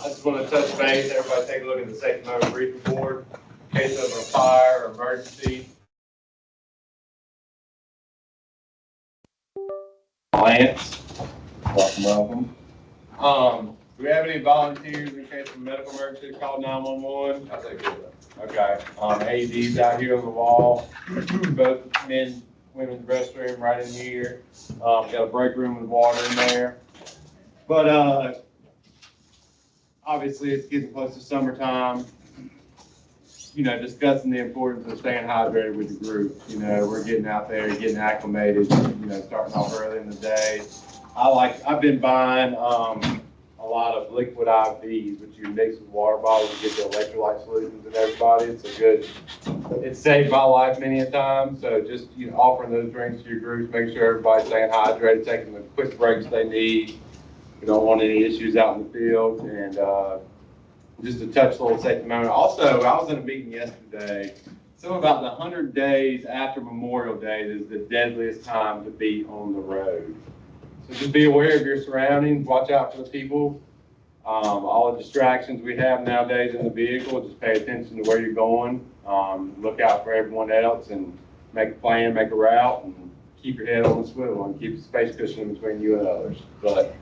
I just want to touch base. Everybody take a look at the safety moment briefing board in case of a fire or emergency. Lance. Welcome. Do we have any volunteers in case of a medical emergency? Call 911. I'll take care of that. Okay. AEDs out here on the wall. Both men's, women's restroom right in here. Got a break room with water in there. But obviously it's getting close to summertime. You know, discussing the importance of staying hydrated with the group. You know, we're getting out there, getting acclimated. You know, starting off early in the day. I've been buying a lot of liquid IVs, which you mix with water bottles to get the electrolyte solutions in everybody. It's saved my life many a time. So just, you know, offering those drinks to your groups, make sure everybody's staying hydrated, taking the quick breaks they need. We don't want any issues out in the field. And just to touch a little safety moment. Also, I was in a meeting yesterday. Something about the 100 days after Memorial Day is the deadliest time to be on the road. So just be aware of your surroundings, watch out for the people, all the distractions we have nowadays in the vehicle, just pay attention to where you're going, look out for everyone else and make a plan, make a route, and keep your head on the swivel and keep a space cushion between you and others. But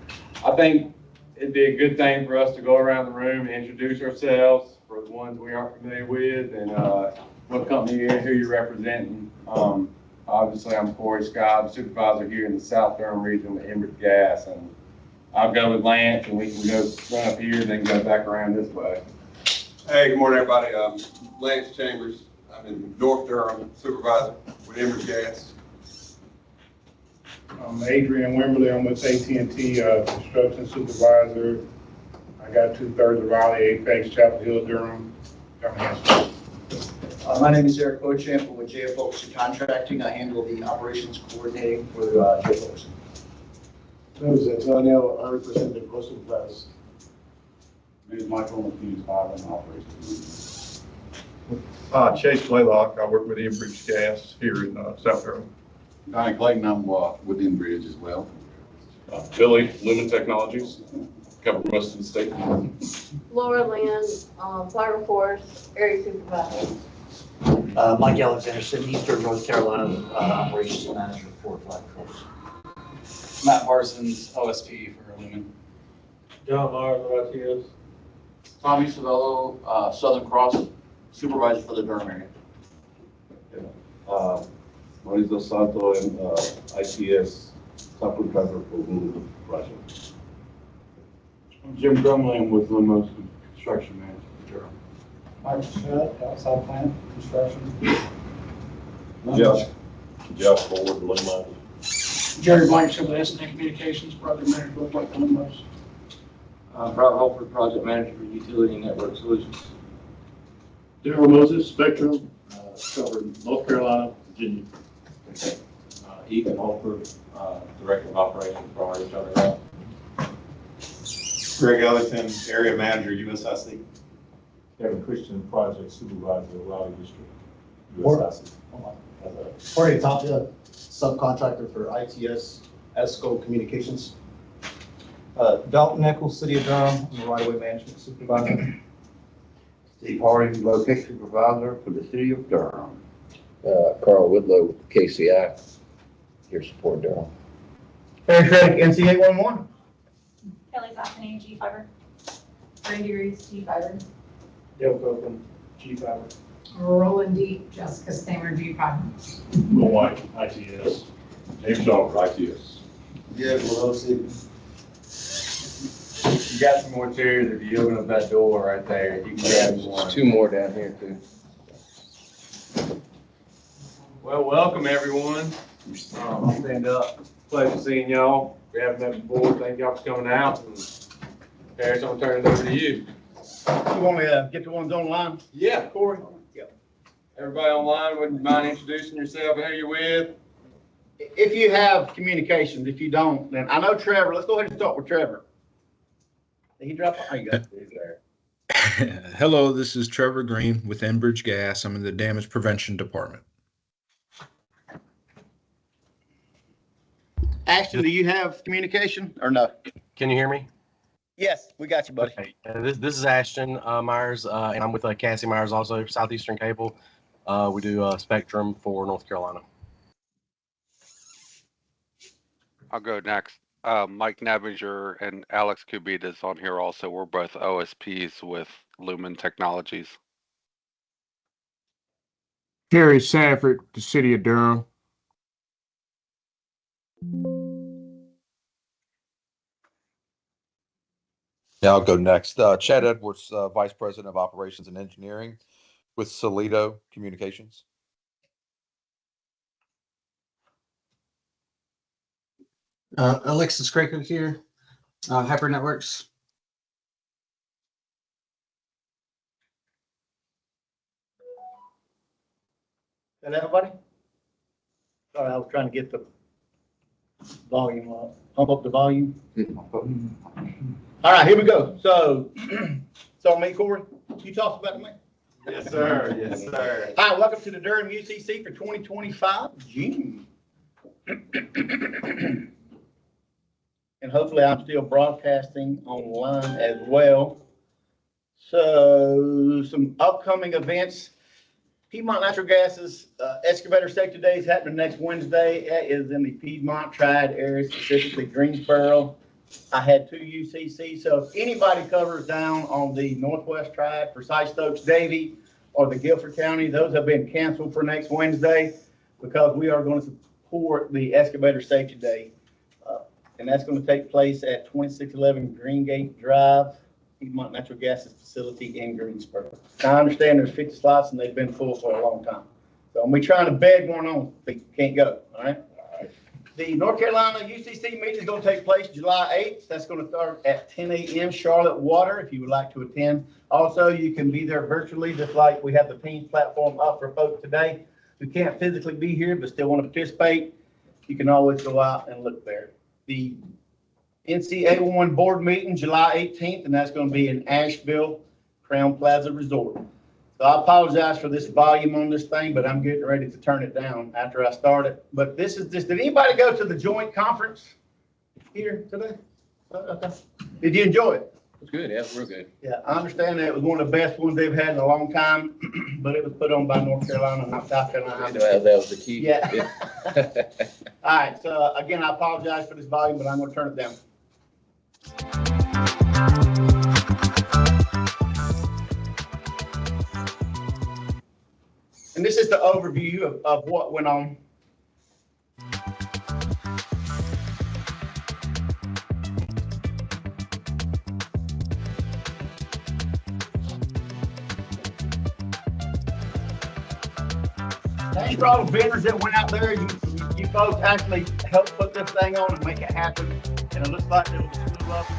I think it'd be a good thing for us to go around the room and introduce ourselves for the ones we aren't familiar with and what company you're in, who you're representing. Obviously, I'm Corey Scott, I'm supervisor here in the South Durham region with Enbridge Gas, and I'll go with Lance, and we can go run up here and then go back around this way. Hey, good morning, everybody. Lance Chambers. I'm in North Durham, supervisor with Enbridge Gas. I'm Adrian Wimberly. I'm with AT&T construction supervisor. I got 2/3 of Raleigh, Apex, Chapel Hill, Durham. My name is Eric Beauchamp with JF Ocean Contracting. I handle the operations coordinating for JF Ocean. This is Antonio, 100% the course of class. My name is Michael McKees, 5 in operations. Chase Blaylock. I work with Enbridge Gas here in South Durham. Donnie Clayton, I'm with Enbridge as well. Billy, Lumen Technologies, cover most of the state. Laura Lynn, Flagler Forest, area supervisor. Mike Alexanderson, Eastern North Carolina operations manager for Flagler Forest. Matt Parsons, OSP for Lumen. John Myers, RTS. Tommy Savello, Southern Cross supervisor for the Durham area. Mauricio Santo and ICS subcontractor for Lumen project. I'm Jim Grumley with Lumos Construction Manager for Durham. Mike Schmidt, outside plant construction. Jeff Forward, Lumen. Jerry Blankenship with S&A Communications, project manager with Black Lumos. Rob Holford, project manager for Utility Network Solutions. Daryl Moses, Spectrum, covered North Carolina, Virginia. Ethan Holford, director of operations for RHR. Greg Ellington, area manager, USIC. Kevin Christian, project supervisor, Raleigh District, USIC. Jorge Tapia, subcontractor for ITS ESCO Communications. Dalton Nichols, City of Durham, I'm the right-of-way management supervisor. Steve Harding, location supervisor for the City of Durham. Carl Woodlow with KCI, here support Durham. Harry Craddock, NC 811. Kelly Bethany, G-Fiber. Randy Reeves, G-Fiber. Dale Copeland, G-Fiber. Roland Deep, Jessica Stammer, G-Fiber. Will White, ITS. James Shaw, ITS. Yeah, well, You got some more chairs if you open up that door right there. You can grab one. There's 2 more down here too. Well, welcome everyone. I'll stand up. Pleasure seeing y'all. We haven't met before. Thank y'all for coming out. And Harris, I'm turning it over to you. You want to get the ones online? Yeah, Corey. Yep. Everybody online, would you mind introducing yourself and who you're with? If you have communications, if you don't, then I know Trevor. Let's go ahead and start with Trevor. Did he drop? Oh, you got it. He's there. Hello, this is Trevor Green with Enbridge Gas. I'm in the damage prevention department. Ashton, do you have communication or no? Can you hear me? Yes, we got you, buddy. Okay, this is Ashton Myers, and I'm with Cassie Myers, also Southeastern Cable. We do Spectrum for North Carolina. I'll go next. Mike Nebinger and Alex Kubitas on here also. We're both OSPs with Lumen Technologies. Terry Sanford, the city of Durham. Yeah, I'll go next. Chad Edwards, Vice President of Operations and Engineering with Solido Communications. Alexis Craker here, Hyper Networks. Is that everybody? Sorry, I was trying to get the volume up, pump up the volume. All right, here we go. So, me, Corey, you talk about me? Yes, sir. Yes, sir. Hi, welcome to the Durham UCC for 2025 June. And hopefully I'm still broadcasting online as well. So some upcoming events. Piedmont Natural Gas's Excavator Safety Day is happening next Wednesday. It is in the Piedmont Triad area, specifically Greensboro. I had 2 UCC, so if anybody covers down on the Northwest Triad for Stokes Davie or the Guilford County, those have been canceled for next Wednesday because we are going to support the Excavator Safety Day. And that's going to take place at 2611 Greengate Drive, Piedmont Natural Gas's facility in Greensboro. Now, I understand there's 50 slots and they've been full for a long time. So I'm trying to beg one on if you can't go, all right? The North Carolina UCC meeting is going to take place July 8th. That's going to start at 10 a.m. Charlotte Water if you would like to attend. Also, you can be there virtually, just like we have the Teams platform up for folks today who can't physically be here but still want to participate. You can always go out and look there. The NCA1 board meeting July 18th, and that's going to be in Asheville, Crown Plaza Resort. So I apologize for this volume on this thing, but I'm getting ready to turn it down after I start it. But this is just, did anybody go to the joint conference here today? Okay. Did you enjoy it? It's good, yeah, real good. Yeah, I understand that it was one of the best ones they've had in a long time, but it was put on by North Carolina, not South Carolina. That was the key. Yeah. All right, so again, I apologize for this volume, but I'm going to turn it down. And this is the overview of what went on. Thanks for all the vendors that went out there. You folks actually helped put this thing on and make it happen. And it looks like there was a slew of them.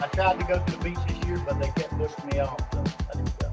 I tried to go to the beach this year, but they kept pushing me off. So I didn't go.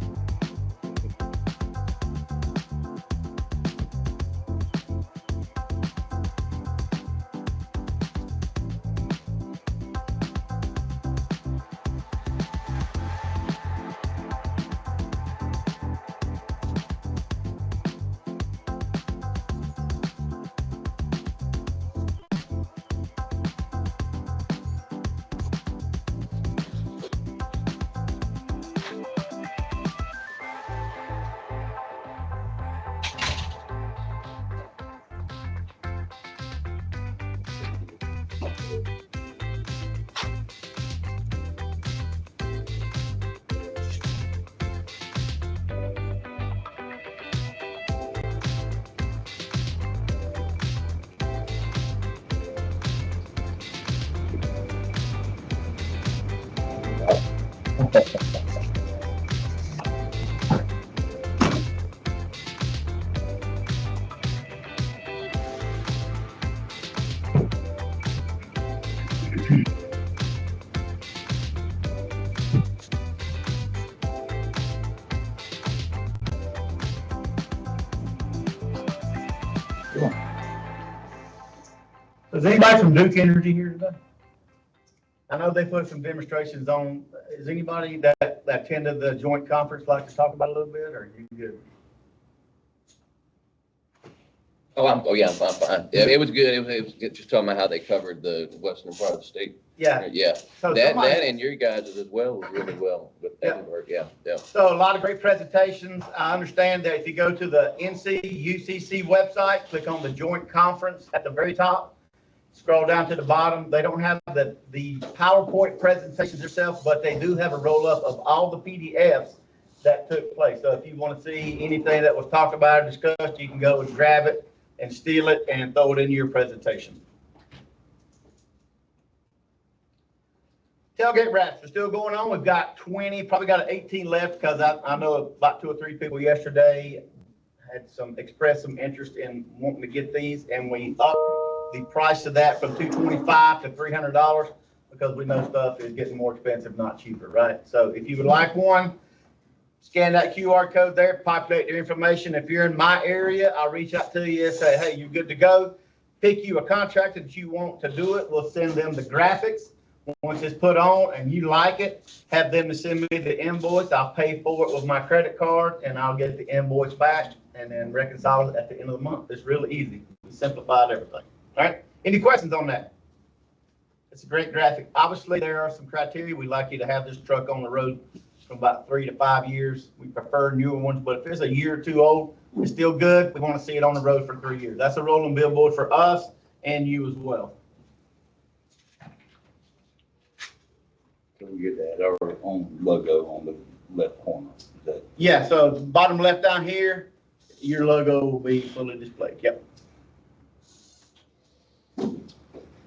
Is anybody from Duke Energy here today? I know they put some demonstrations on. Is anybody that attended the joint conference like to talk about it a little bit, or are you good? Oh, yeah, I'm fine. Yeah, it was good. It was just talking about how they covered the western part of the state. Yeah. Yeah, So that somebody- and your guys as well was really well, but that would work, yeah. So a lot of great presentations. I understand that if you go to the UCC website, click on the joint conference at the very top, scroll down to the bottom. They don't have the PowerPoint presentations themselves, but they do have a roll-up of all the PDFs that took place. So if you want to see anything that was talked about or discussed, you can go and grab it and steal it and throw it into your presentation. Tailgate wraps are still going on. We've got 20, probably got 18 left because I know about 2 or 3 people yesterday had expressed some interest in wanting to get these, and we upped the price of that from $225 to $300 because we know stuff is getting more expensive, not cheaper, right? So if you would like one, scan that QR code there, populate your information. If you're in my area, I'll reach out to you and say, hey, you're good to go. Pick you a contractor that you want to do it. We'll send them the graphics. Once it's put on and you like it, have them to send me the invoice. I'll pay for it with my credit card and I'll get the invoice back and then reconcile it at the end of the month. It's really easy. We simplified everything. All right. Any questions on that? It's a great graphic. Obviously, there are some criteria. We'd like you to have this truck on the road from about 3 to 5 years. We prefer newer ones, but if it's a year or 2 old, it's still good. We want to see it on the road for 3 years. That's a rolling billboard for us and you as well. We get that, our own logo on the left corner. Is that? Yeah, so bottom left down here, your logo will be fully displayed. Yep.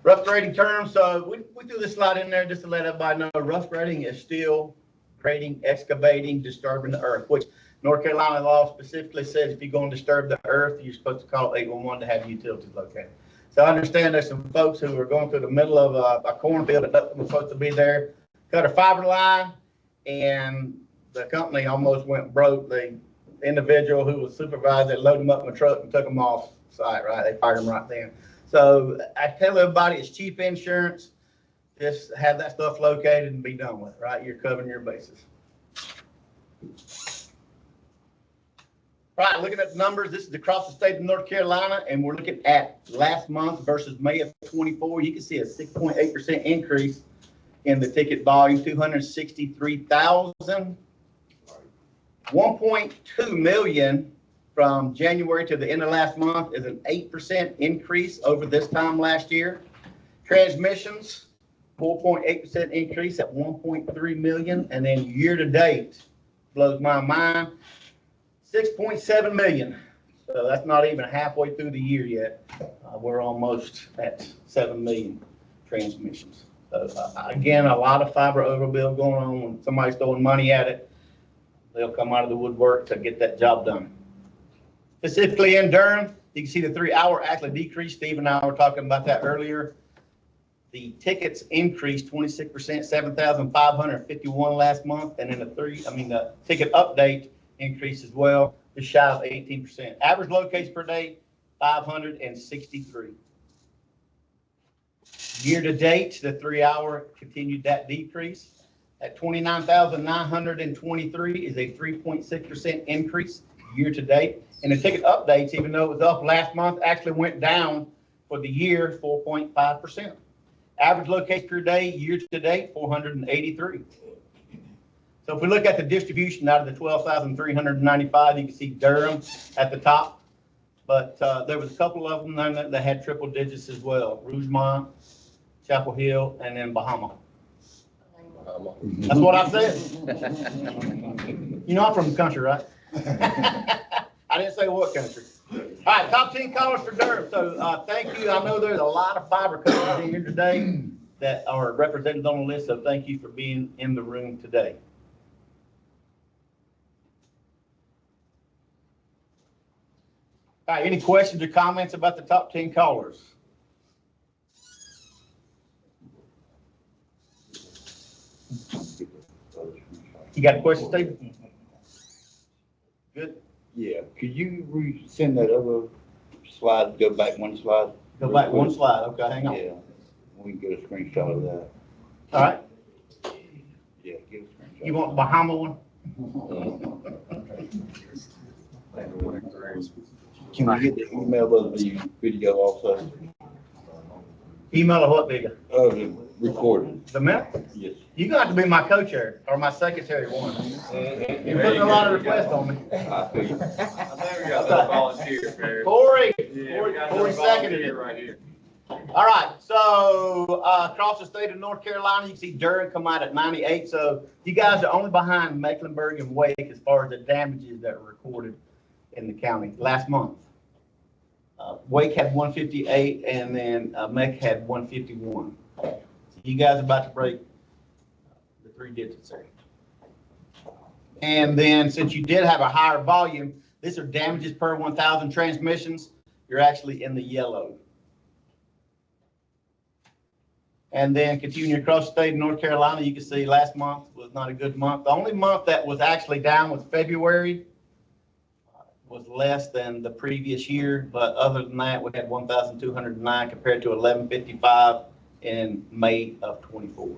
Rough grading terms. So we threw this slide in there just to let everybody know rough grading is still grading, excavating, disturbing the earth, which North Carolina law specifically says if you're going to disturb the earth, you're supposed to call 811 to have utilities located. So I understand there's some folks who are going through the middle of a cornfield that nothing was supposed to be there. Cut a fiber line, and the company almost went broke. The individual who was supervisor loaded them up in a truck and took them off site, right? They fired them right then. So I tell everybody it's cheap insurance. Just have that stuff located and be done with it, right? You're covering your bases. Right, looking at the numbers, this is across the state of North Carolina, and we're looking at last month versus May of 24. You can see a 6.8% increase in the ticket volume, 263,000. 1.2 million from January to the end of last month is an 8% increase over this time last year. Transmissions, 4.8% increase at 1.3 million. And then year to date, blows my mind, 6.7 million. So that's not even halfway through the year yet. We're almost at 7 million transmissions. Again, a lot of fiber overbuild going on. When somebody's throwing money at it, they'll come out of the woodwork to get that job done. Specifically in Durham, you can see the 3 hour actually decreased. Steve and I were talking about that earlier. The tickets increased 26%, 7,551 last month, and then the ticket update increased as well, just shy of 18%. Average locates per day, 563. Year to date, the 3 hour continued that decrease at 29,923 is a 3.6% increase year to date. And the ticket updates, even though it was up last month, actually went down for the year 4.5%. Average locates per day year to date 483. So if we look at the distribution out of the 12,395, you can see Durham at the top, but there was a couple of them that had triple digits as well. Rougemont, Chapel Hill, and then Bahama. That's what I said. You know I'm from the country, right? I didn't say what country. All right, top 10 callers for Durham. So thank you. I know there's a lot of fiber companies in here today that are represented on the list, so thank you for being in the room today. All right, any questions or comments about the top 10 callers? You got a question, Steve? Good. Yeah, could you send that other slide, go back one slide? Go back one slide, okay, hang on. Yeah, we can get a screenshot of that. All right. Yeah, get a screenshot. You want the Bahama one? Can we get the email of the video also? Email or what video? The recording. The minute? Yes. You're gonna have to be my co-chair or my secretary one. You're putting a lot of requests on me. I feel you. I think we got that volunteer, Barry. Corey, Yeah, we got Corey that seconded volunteer it. right here. All right, so across the state of North Carolina, you can see Durham come out at 98. So you guys are only behind Mecklenburg and Wake as far as the damages that were recorded in the county last month. Wake had 158, and then Meck had 151. So you guys are about to break the 3 digits there. And then since you did have a higher volume, these are damages per 1,000 transmissions. You're actually in the yellow. And then continuing across the state of North Carolina, you can see last month was not a good month. The only month that was actually down was February. Was less than the previous year, but other than that, we had 1,209 compared to 1,155 in May of 24. All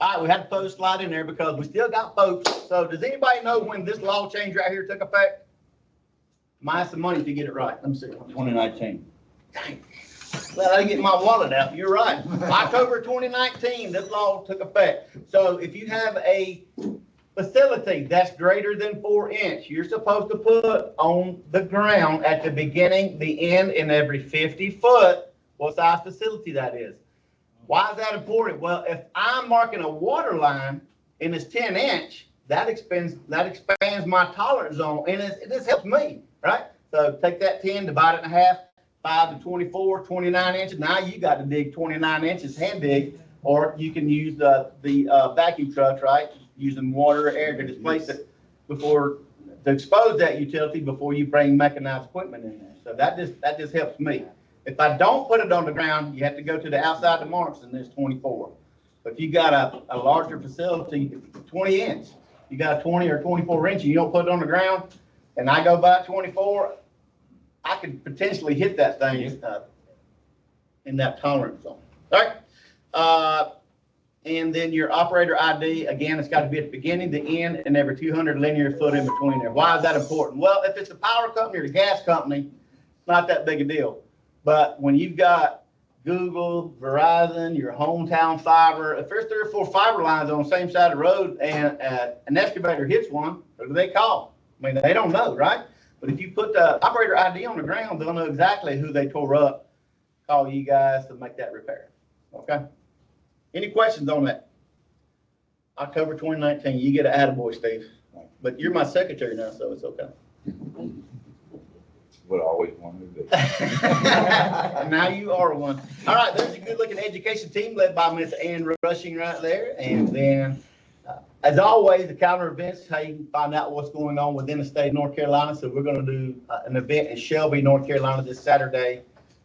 right, we had to throw a slide in there because we still got folks. So does anybody know when this law change right here took effect? Minus the money if you get it right. Let me see. 2019. Dang. Well, I didn't get my wallet out. You're right. October 2019, this law took effect. So if you have a facility that's greater than 4 inch, you're supposed to put on the ground at the beginning, the end, and every 50 foot what size facility that is. Why is that important? Well, if I'm marking a water line and it's 10 inch, that expands my tolerance zone, and this helps me, right? So take that 10, divide it in half, 5 to 24, 29 inches. Now you got to dig 29 inches hand dig, or you can use the vacuum trucks, right? Using water or air to displace it to expose that utility before you bring mechanized equipment in there. So that just helps me. If I don't put it on the ground, you have to go to the outside the marks, and there's 24. But if you got a larger facility, 20 inch, you got a 20 or 24 inch, and you don't put it on the ground, and I go by 24, I could potentially hit that thing in that tolerance zone. All right. And then your operator ID, again, it's got to be at the beginning, the end, and every 200 linear foot in between there. Why is that important? Well, if it's a power company or a gas company, it's not that big a deal. But when you've got Google, Verizon, your hometown fiber, if there's 3 or 4 fiber lines on the same side of the road and an excavator hits one, who do they call? I mean, they don't know, right? But if you put the operator ID on the ground, they'll know exactly who they tore up, call you guys to make that repair. Okay? Any questions on that? October 2019, you get an attaboy, Steve. But you're my secretary now, so it's okay. What I always wanted to do. Now you are one. All right, there's a good-looking education team led by Miss Ann Rushing right there. And then, as always, the calendar events, how you can find out what's going on within the state of North Carolina. So we're going to do an event in Shelby, North Carolina this Saturday.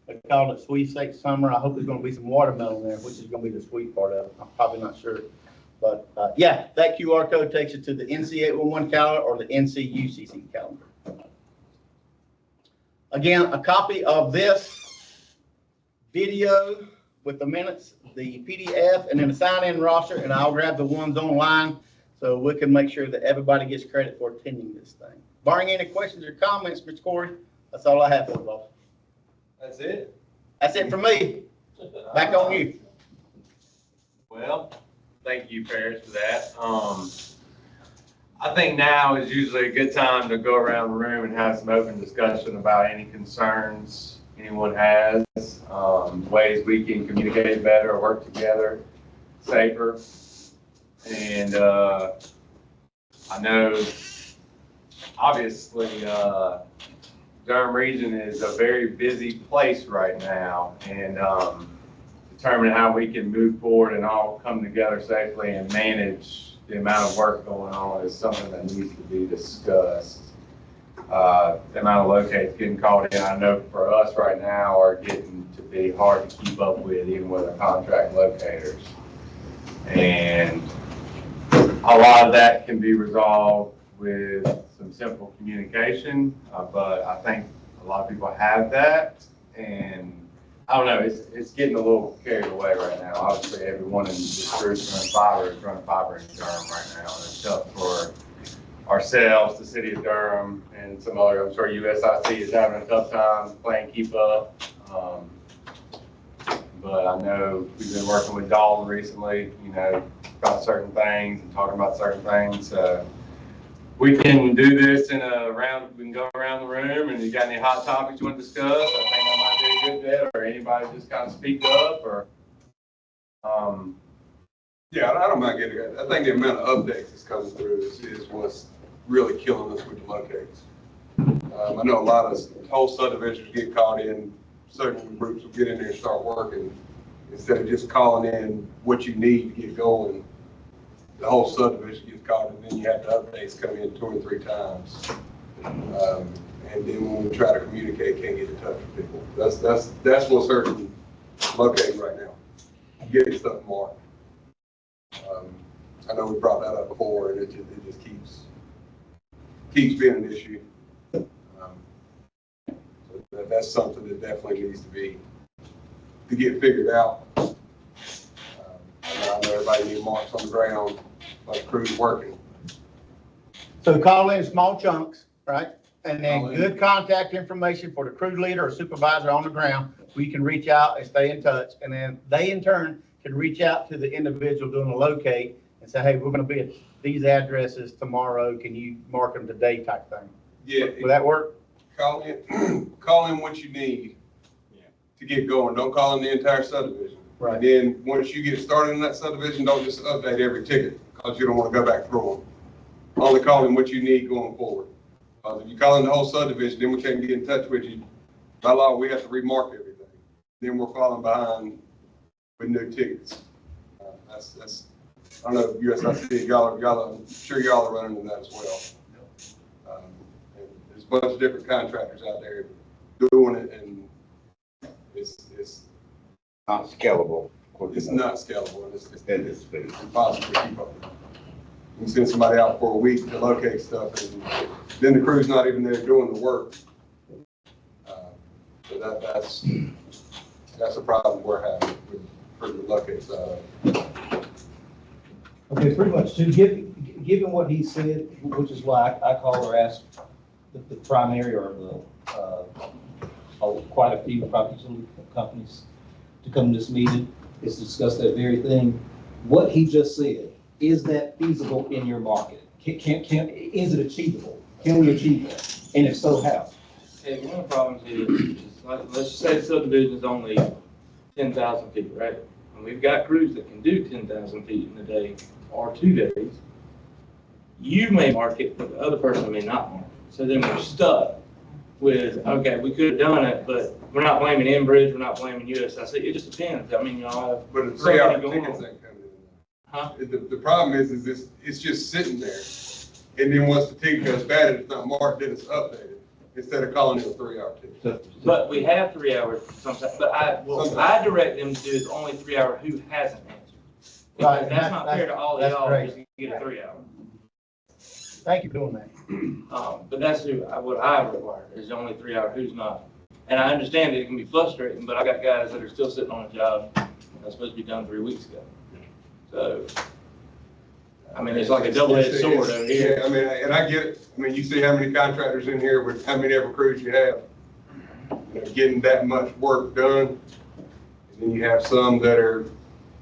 They call it Sweepstakes Summer. I hope there's going to be some watermelon there, which is going to be the sweet part of it. I'm probably not sure. But yeah, that QR code takes you to the NC 811 calendar or the NC UCC calendar. Again, a copy of this video with the minutes, the PDF, and then the sign-in roster, and I'll grab the ones online so we can make sure that everybody gets credit for attending this thing. Barring any questions or comments, Mr. Corey, that's all I have for you, boss. That's it? That's it for me. Back on you. Well, thank you, Paris, for that. I think now is usually a good time to go around the room and have some open discussion about any concerns anyone has, ways we can communicate better or work together safer. And I know, obviously, Durham region is a very busy place right now, and determining how we can move forward and all come together safely and manage the amount of work going on is something that needs to be discussed. The amount of locates getting called in, I know for us right now, are getting to be hard to keep up with, even with our contract locators. And a lot of that can be resolved with some simple communication, but I think a lot of people have that, and I don't know, it's getting a little carried away right now. Obviously, everyone in this group running fiber is running fiber in Durham right now, and it's tough for ourselves, the city of Durham, and some other, I'm sure USIC is having a tough time playing keep up. But I know we've been working with Dalton recently, you know, about certain things and talking about certain things. We can do this in a round, we can go around the room, and you got any hot topics you want to discuss? I think I might be a good bet, or anybody just kind of speak up, or, Yeah, I don't mind getting it. I think the amount of updates that's coming through is what's really killing us with the locates. I know a lot of whole subdivisions get caught in, certain groups will get in there and start working. Instead of just calling in what you need to get going, the whole subdivision gets caught, and then you have the updates come in 2 or 3 times. And then when we try to communicate, can't get in touch with people. That's what's hurting locating right now. Getting stuff marked. I know we brought that up before, and it just keeps being an issue. So that's something that definitely needs to get figured out. I know everybody needs marks on the ground, like crews working. So call in small chunks, right? And then good contact information for the crew leader or supervisor on the ground. We can reach out and stay in touch. And then they in turn can reach out to the individual doing the locate and say, hey, we're going to be at these addresses tomorrow. Can you mark them today type thing? Yeah. Will that work? Call in what you need to get going. Don't call in the entire subdivision. Right. And then once you get started in that subdivision, don't just update every ticket because you don't want to go back through them. Only call in what you need going forward. If you call in the whole subdivision, then we can't get in touch with you. By law, we have to remark everything. Then we're falling behind with new tickets. That's I don't know if USIC, I'm sure y'all are running into that as well. And there's a bunch of different contractors out there doing it, and it's Not scalable. it's not scalable, and it's impossible to keep up with. You can send somebody out for a week to locate stuff, and then the crew's not even there doing the work. So that's a problem we're having for the locate side. Okay, pretty much, so given what he said, which is why I call or ask the primary or quite a few property utility companies to come to this meeting, is to discuss that very thing. What he just said, is that feasible in your market? Is it achievable? Can we achieve that? And if so, how? Hey, one of the problems is like, let's just say the subdivision is only 10,000 feet, right? And we've got crews that can do 10,000 feet in a day or 2 days. You may mark it, but the other person may not mark it. So then we're stuck with, okay, we could have done it, but we're not blaming Enbridge, we're not blaming USIC. It just depends. I mean, y'all have. But the 3-hour tickets ain't coming in. Huh? The problem is it's just sitting there. And then once the ticket goes bad and it's not marked, then it's updated instead of calling it a 3-hour ticket. But we have 3 hours sometimes, but I direct them to do is only 3 hour who hasn't answered. Because that's not fair to all of y'all just to get a 3 hour. Thank you for doing that. But that's what I require is only 3 hour who's not. And I understand that it can be frustrating, but I got guys that are still sitting on a job that's supposed to be done 3 weeks ago. So, I mean, it's like a double-edged sword over here. Yeah, I mean, and I get it. I mean, you see how many contractors in here with how many ever crews you have, you know, getting that much work done. And then you have some that are.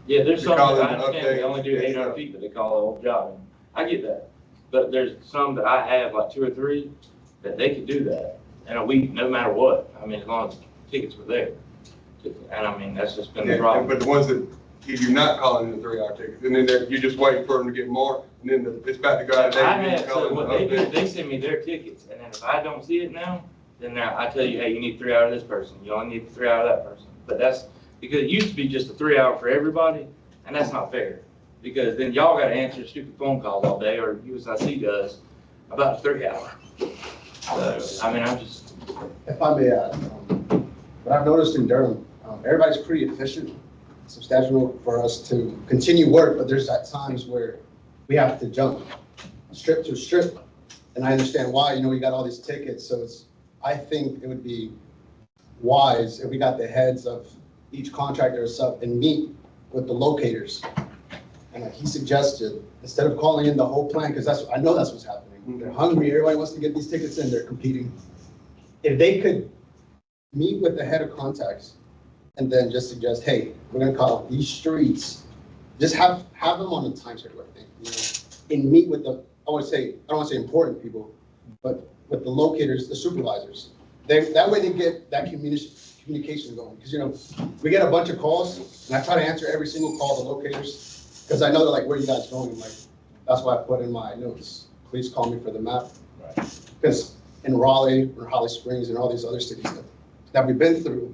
Yeah, there's some that I understand they only do 800 feet, but they call it a whole job. I get that. But there's some that I have, like 2 or 3, that they could do that in a week, no matter what. I mean, as long as tickets were there. And I mean, that's just been the problem. But the ones that if you're not calling in a 3-hour ticket, and then you're just waiting for them to get marked, and then it's about to go out of so what they do is they send me their tickets, and then if I don't see it now, then I tell you, hey, you need 3 hours of this person, you only need 3 hours of that person. But that's because it used to be just a 3 hour for everybody, and that's not fair. Because then y'all got to answer stupid phone calls all day, or USIC does, about a 3 hour. So, I mean, I'm just. If I may add, what I've noticed in Durham, everybody's pretty efficient. Substantial for us to continue work, but there's at times where we have to jump strip to strip, and I understand why. You know, we got all these tickets, so I think it would be wise if we got the heads of each contractor or sub and meet with the locators. And like he suggested, instead of calling in the whole plan, because I know that's what's happening. They're hungry, everybody wants to get these tickets in, they're competing. If they could meet with the head of contacts and then just suggest, hey, we're gonna call these streets, just have them on the time schedule, I think, you know, and meet with the, I don't wanna say important people, but with the locators, the supervisors. That way they get that communication going, because, you know, we get a bunch of calls, and I try to answer every single call to locators, because I know they're like, where are you guys going? I'm like, that's why I put in my notes, please call me for the map. Because in Raleigh, or Holly Springs, and all these other cities that we've been through,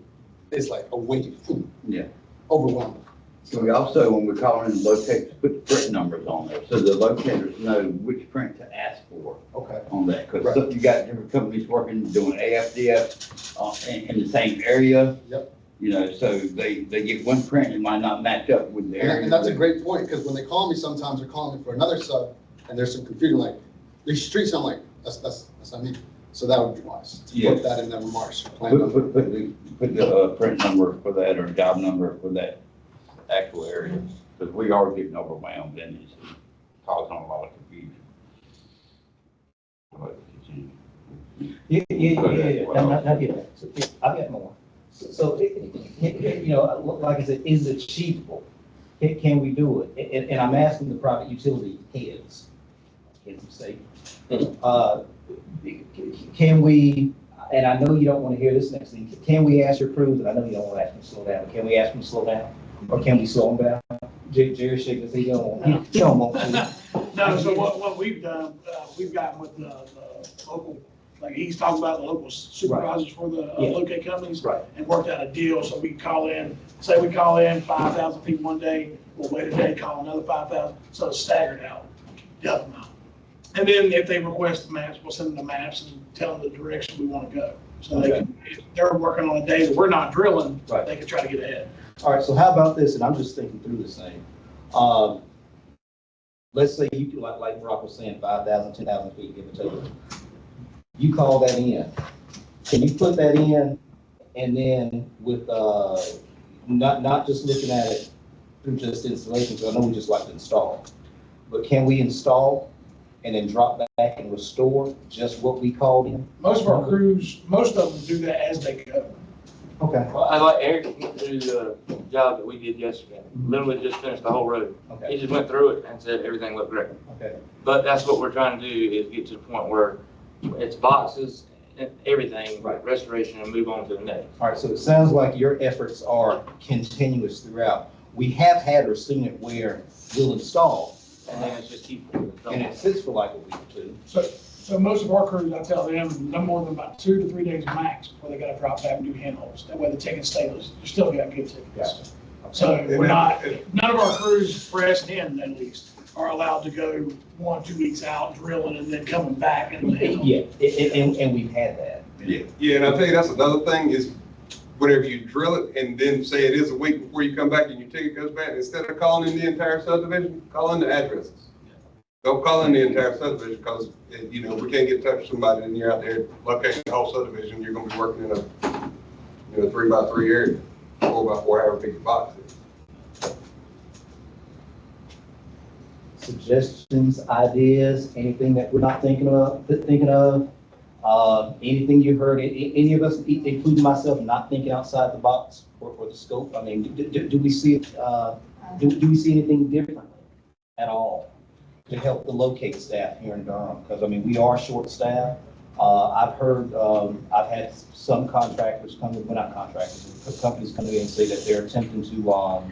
it's like a wave, Yeah. overwhelming. So we also, when we're calling locates, put print numbers on there, so the locators know which print to ask for. Okay. On that, because you got different companies working, doing AFDF in the same area. Yep. You know, so they get one print, it might not match up with the area. And that's a great point, because when they call me, sometimes they're calling me for another sub, and there's some confusion, like, these streets, I'm like, that's not me. So that would be wise, to put that in the remarks. Put the print number for that, or job number for that actual area, because we are getting overwhelmed and it's causing a lot of confusion. Yeah. Not yet. So, I've got more. So, you know, like I said, is it achievable? Can we do it? And I'm asking the private utility heads, heads of state, can we, and I know you don't want to hear this next thing, can we ask your crews, and I know you don't want to ask them to slow down, but can we ask them to slow down? Or can we slow them down? Jerry shaking his head, he don't want to. No, so what we've done, we've gotten with the local, like he's talking about the local supervisors for the locate companies. And worked out a deal, so we can call in, say we call in 5,000 people one day, we'll wait a day, call another 5,000, so it's staggered out, double them out. And then if they request the maps, we'll send them the maps and tell them the direction we want to go. So they can, if they're working on a day that we're not drilling, they can try to get ahead. All right, so how about this, and I'm just thinking through this thing. Let's say you, like Brock was saying, 5,000, 10,000 feet, give or take. You call that in. Can you put that in, and then with, not just looking at it through just installation, because I know we just like to install, but can we install and then drop back and restore just what we called in? Most of our crews, most of them do that as they go. Okay. Well, I like Eric went through the job that we did yesterday. Literally just finished the whole road. Okay. He just went through it and said everything looked great. Okay. But that's what we're trying to do, is get to the point where it's boxes and everything, restoration, and move on to the next. All right, so it sounds like your efforts are continuous throughout. We have had or seen it where we'll install, and then it's just keep and it sits for like a week or two. So most of our crews, I tell them, no more than about 2 to 3 days max before they got to drop back and do handholds. That way the tickets stay, you still got good tickets. Gotcha. So we're not, none of our crews, for S&N at least, are allowed to go 1 or 2 weeks out drilling and then coming back and handling. Yeah, and we've had that. Yeah, and I'll tell you, that's another thing is whenever you drill it and then say it is a week before you come back and your ticket goes back, instead of calling in the entire subdivision, call in the addresses. Don't call in the entire subdivision, because, you know, we can't get in touch with somebody and you're out there locating the whole subdivision. You're going to be working in a, you know, 3x3 area, 4x4, however big the box is. Suggestions, ideas, anything that we're not thinking of, anything you heard, any of us, including myself, not thinking outside the box or the scope? I mean, do we see it, do we see anything differently at all to help the locate staff here in Durham? Because I mean, we are short-staffed. I've heard, I've had some contractors come in, well, not contractors, companies come in and say that they're attempting to,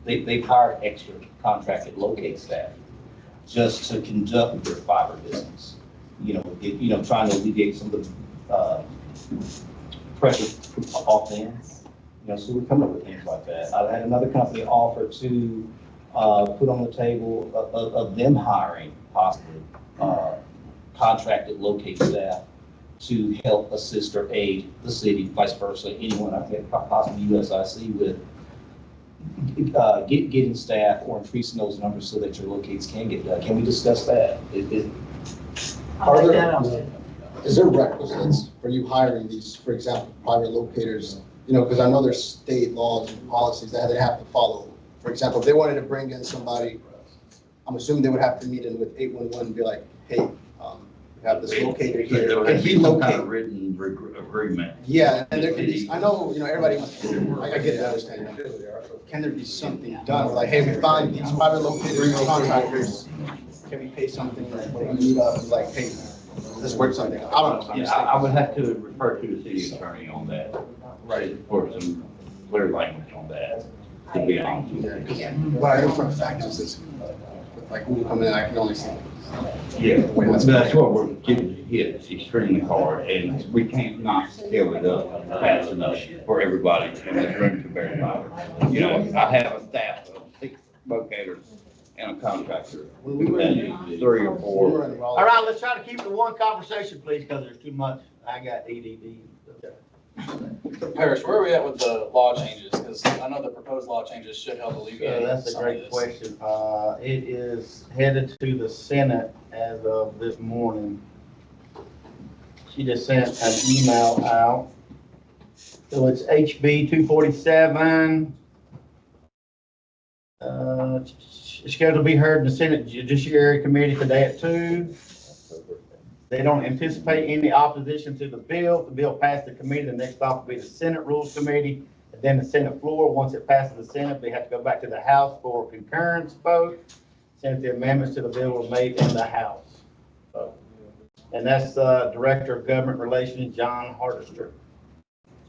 they've hired extra contracted locate staff just to conduct their fiber business. You know, trying to alleviate some of the pressure off them. You know, so we're coming up with things like that. I've had another company offer to put on the table of them hiring possibly contracted locate staff to help assist or aid the city, vice versa, anyone, I think possibly USIC with getting staff or increasing those numbers so that your locates can get done. Can we discuss that? Is there requisites for you hiring these, for example, private locators? You know, because I know there's state laws and policies that they have to follow. For example, if they wanted to bring in somebody, I'm assuming they would have to meet in with 811 and be like, hey, have this locator So here, there'll and be he some kind of locate. written agreement. Yeah, and there can be, I know, everybody, I get it, I understand. Can there be something done, like, hey, we find these private locators, contractors, can we pay something, when we meet up, like, hey, let's work something, I don't know. I'm Yeah, just I would thinking. have to refer to the city attorney on that. Right. For some clear language on that, to be honest with you. Yeah, 'cause what I know for a fact is this, like, when you come in, I can only see. Yeah, that's what we're getting hit extremely hard, and we can't not scale it up fast enough for everybody in this room to verify. You know, I have a staff of 6 locators and a contractor, and 3 or 4. All right, let's try to keep it to one conversation, please, because there's too much. I got ADD. So Parrish, where are we at with the law changes? Because I know the proposed law changes should help alleviate Yeah, that's a some of great this. question. It is headed to the Senate as of this morning. She just sent an email out. So it's HB 247. It's scheduled to be heard in the Senate Judiciary Committee today at 2. They don't anticipate any opposition to the bill. If the bill passed the committee, the next stop will be the Senate Rules Committee, and then the Senate floor. Once it passes the Senate, they have to go back to the House for concurrence vote, since the amendments to the bill were made in the House. And that's Director of Government Relations, John Hardister.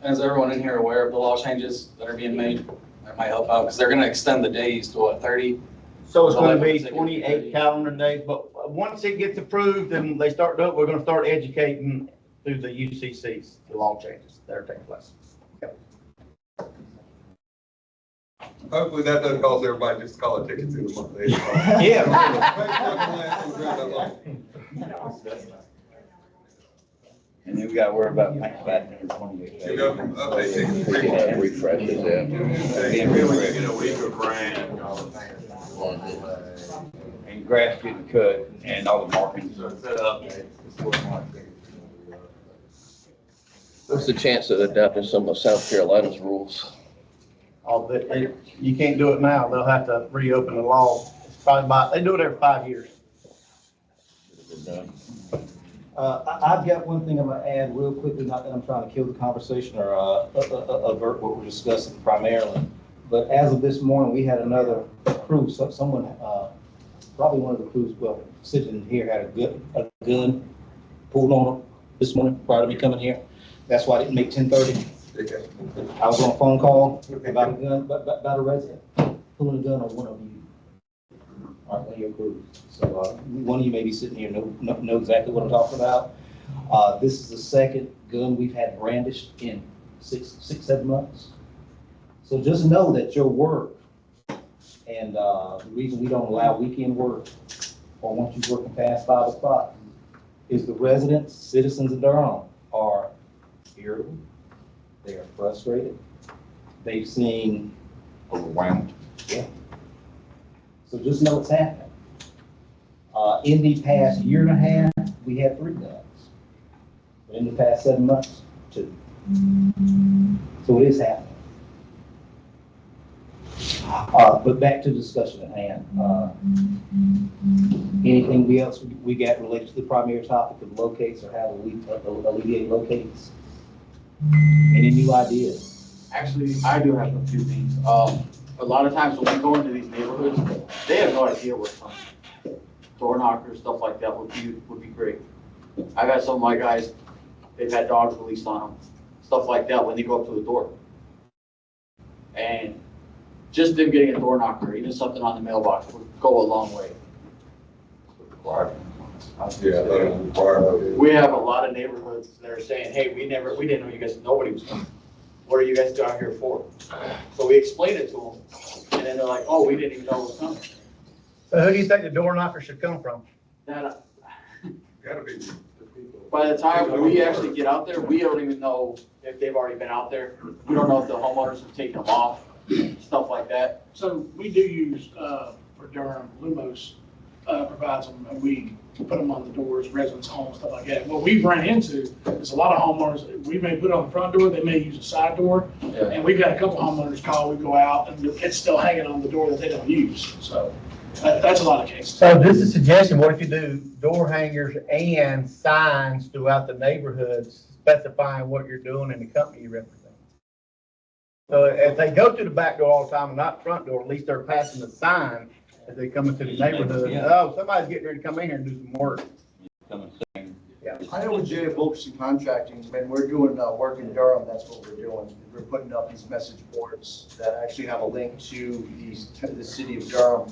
And is everyone in here aware of the law changes that are being made? That might help out, because they're gonna extend the days to what, 30? So it's gonna be 28 calendar days, but once it gets approved and they start doing it, we're gonna start educating through the UCCs, the law changes that are taking place. Hopefully that doesn't cause everybody just to call it tickets in a month. Yeah. And then we gotta worry about paying back in 28 days. Refreshes, yeah. Being refreshed. Get a week of rain. And grass getting cut and all the markings are set up. What's the chance of adopting some of South Carolina's rules? You can't do it now. They'll have to reopen the law. It's probably they do it every 5 years. I've got one thing I'm gonna add real quickly, not that I'm trying to kill the conversation or avert what we're discussing primarily. But as of this morning, we had another crew, someone, probably one of the crews, well, sitting here had a gun pulled on them this morning prior to me coming here. That's why I didn't make 10:30. I was on a phone call about a gun, about a resident pulling a gun on one of you. All right, one of your crews. So one of you may be sitting here, know exactly what I'm talking about. This is the second gun we've had brandished in six, 7 months. So just know that your work, and the reason we don't allow weekend work or once you're working past 5 o'clock is the residents, citizens of Durham are irritable, they are frustrated, they've seen overwhelmed. Yeah. So just know it's happening. In the past year and a half, we had 3 guns. But in the past 7 months, 2. So it is happening. But back to the discussion at hand. Anything else we got related to the primary topic of locates or how to alleviate locates? Any new ideas? Actually, I do have a few things. A lot of times when we go into these neighborhoods, they have no idea what's coming. Door knockers, stuff like that would be great. I've had some of my guys, they've had dogs released on them, stuff like that when they go up to the door. And just them getting a door knocker, even something on the mailbox would go a long way. We have a lot of neighborhoods that are saying, hey, we didn't know you guys, nobody was coming. What are you guys down here for? So we explained it to them, and then they're like, oh, we didn't even know it was coming. So who do you think the door knocker should come from? By the time we actually get out there, we don't even know if they've already been out there. We don't know if the homeowners have taken them off, stuff like that. So we do use, for Durham, Lumos provides them, and we put them on the doors, residents' homes, stuff like that. What we've run into is a lot of homeowners, we may put it on the front door, they may use a side door. And we've got a couple homeowners call, we go out, and it's still hanging on the door that they don't use, so. That's a lot of cases. So just a suggestion, what if you do door hangers and signs throughout the neighborhoods specifying what you're doing and the company you represent? So if they go to the back door all the time and not front door, at least they're passing the sign as they come into the neighborhood. Oh, somebody's getting ready to come in here and do some work. Yeah, I know with JF Oakson Contracting, when we're doing work in Durham, that's what we're doing. We're putting up these message boards that actually have a link to the city of Durham,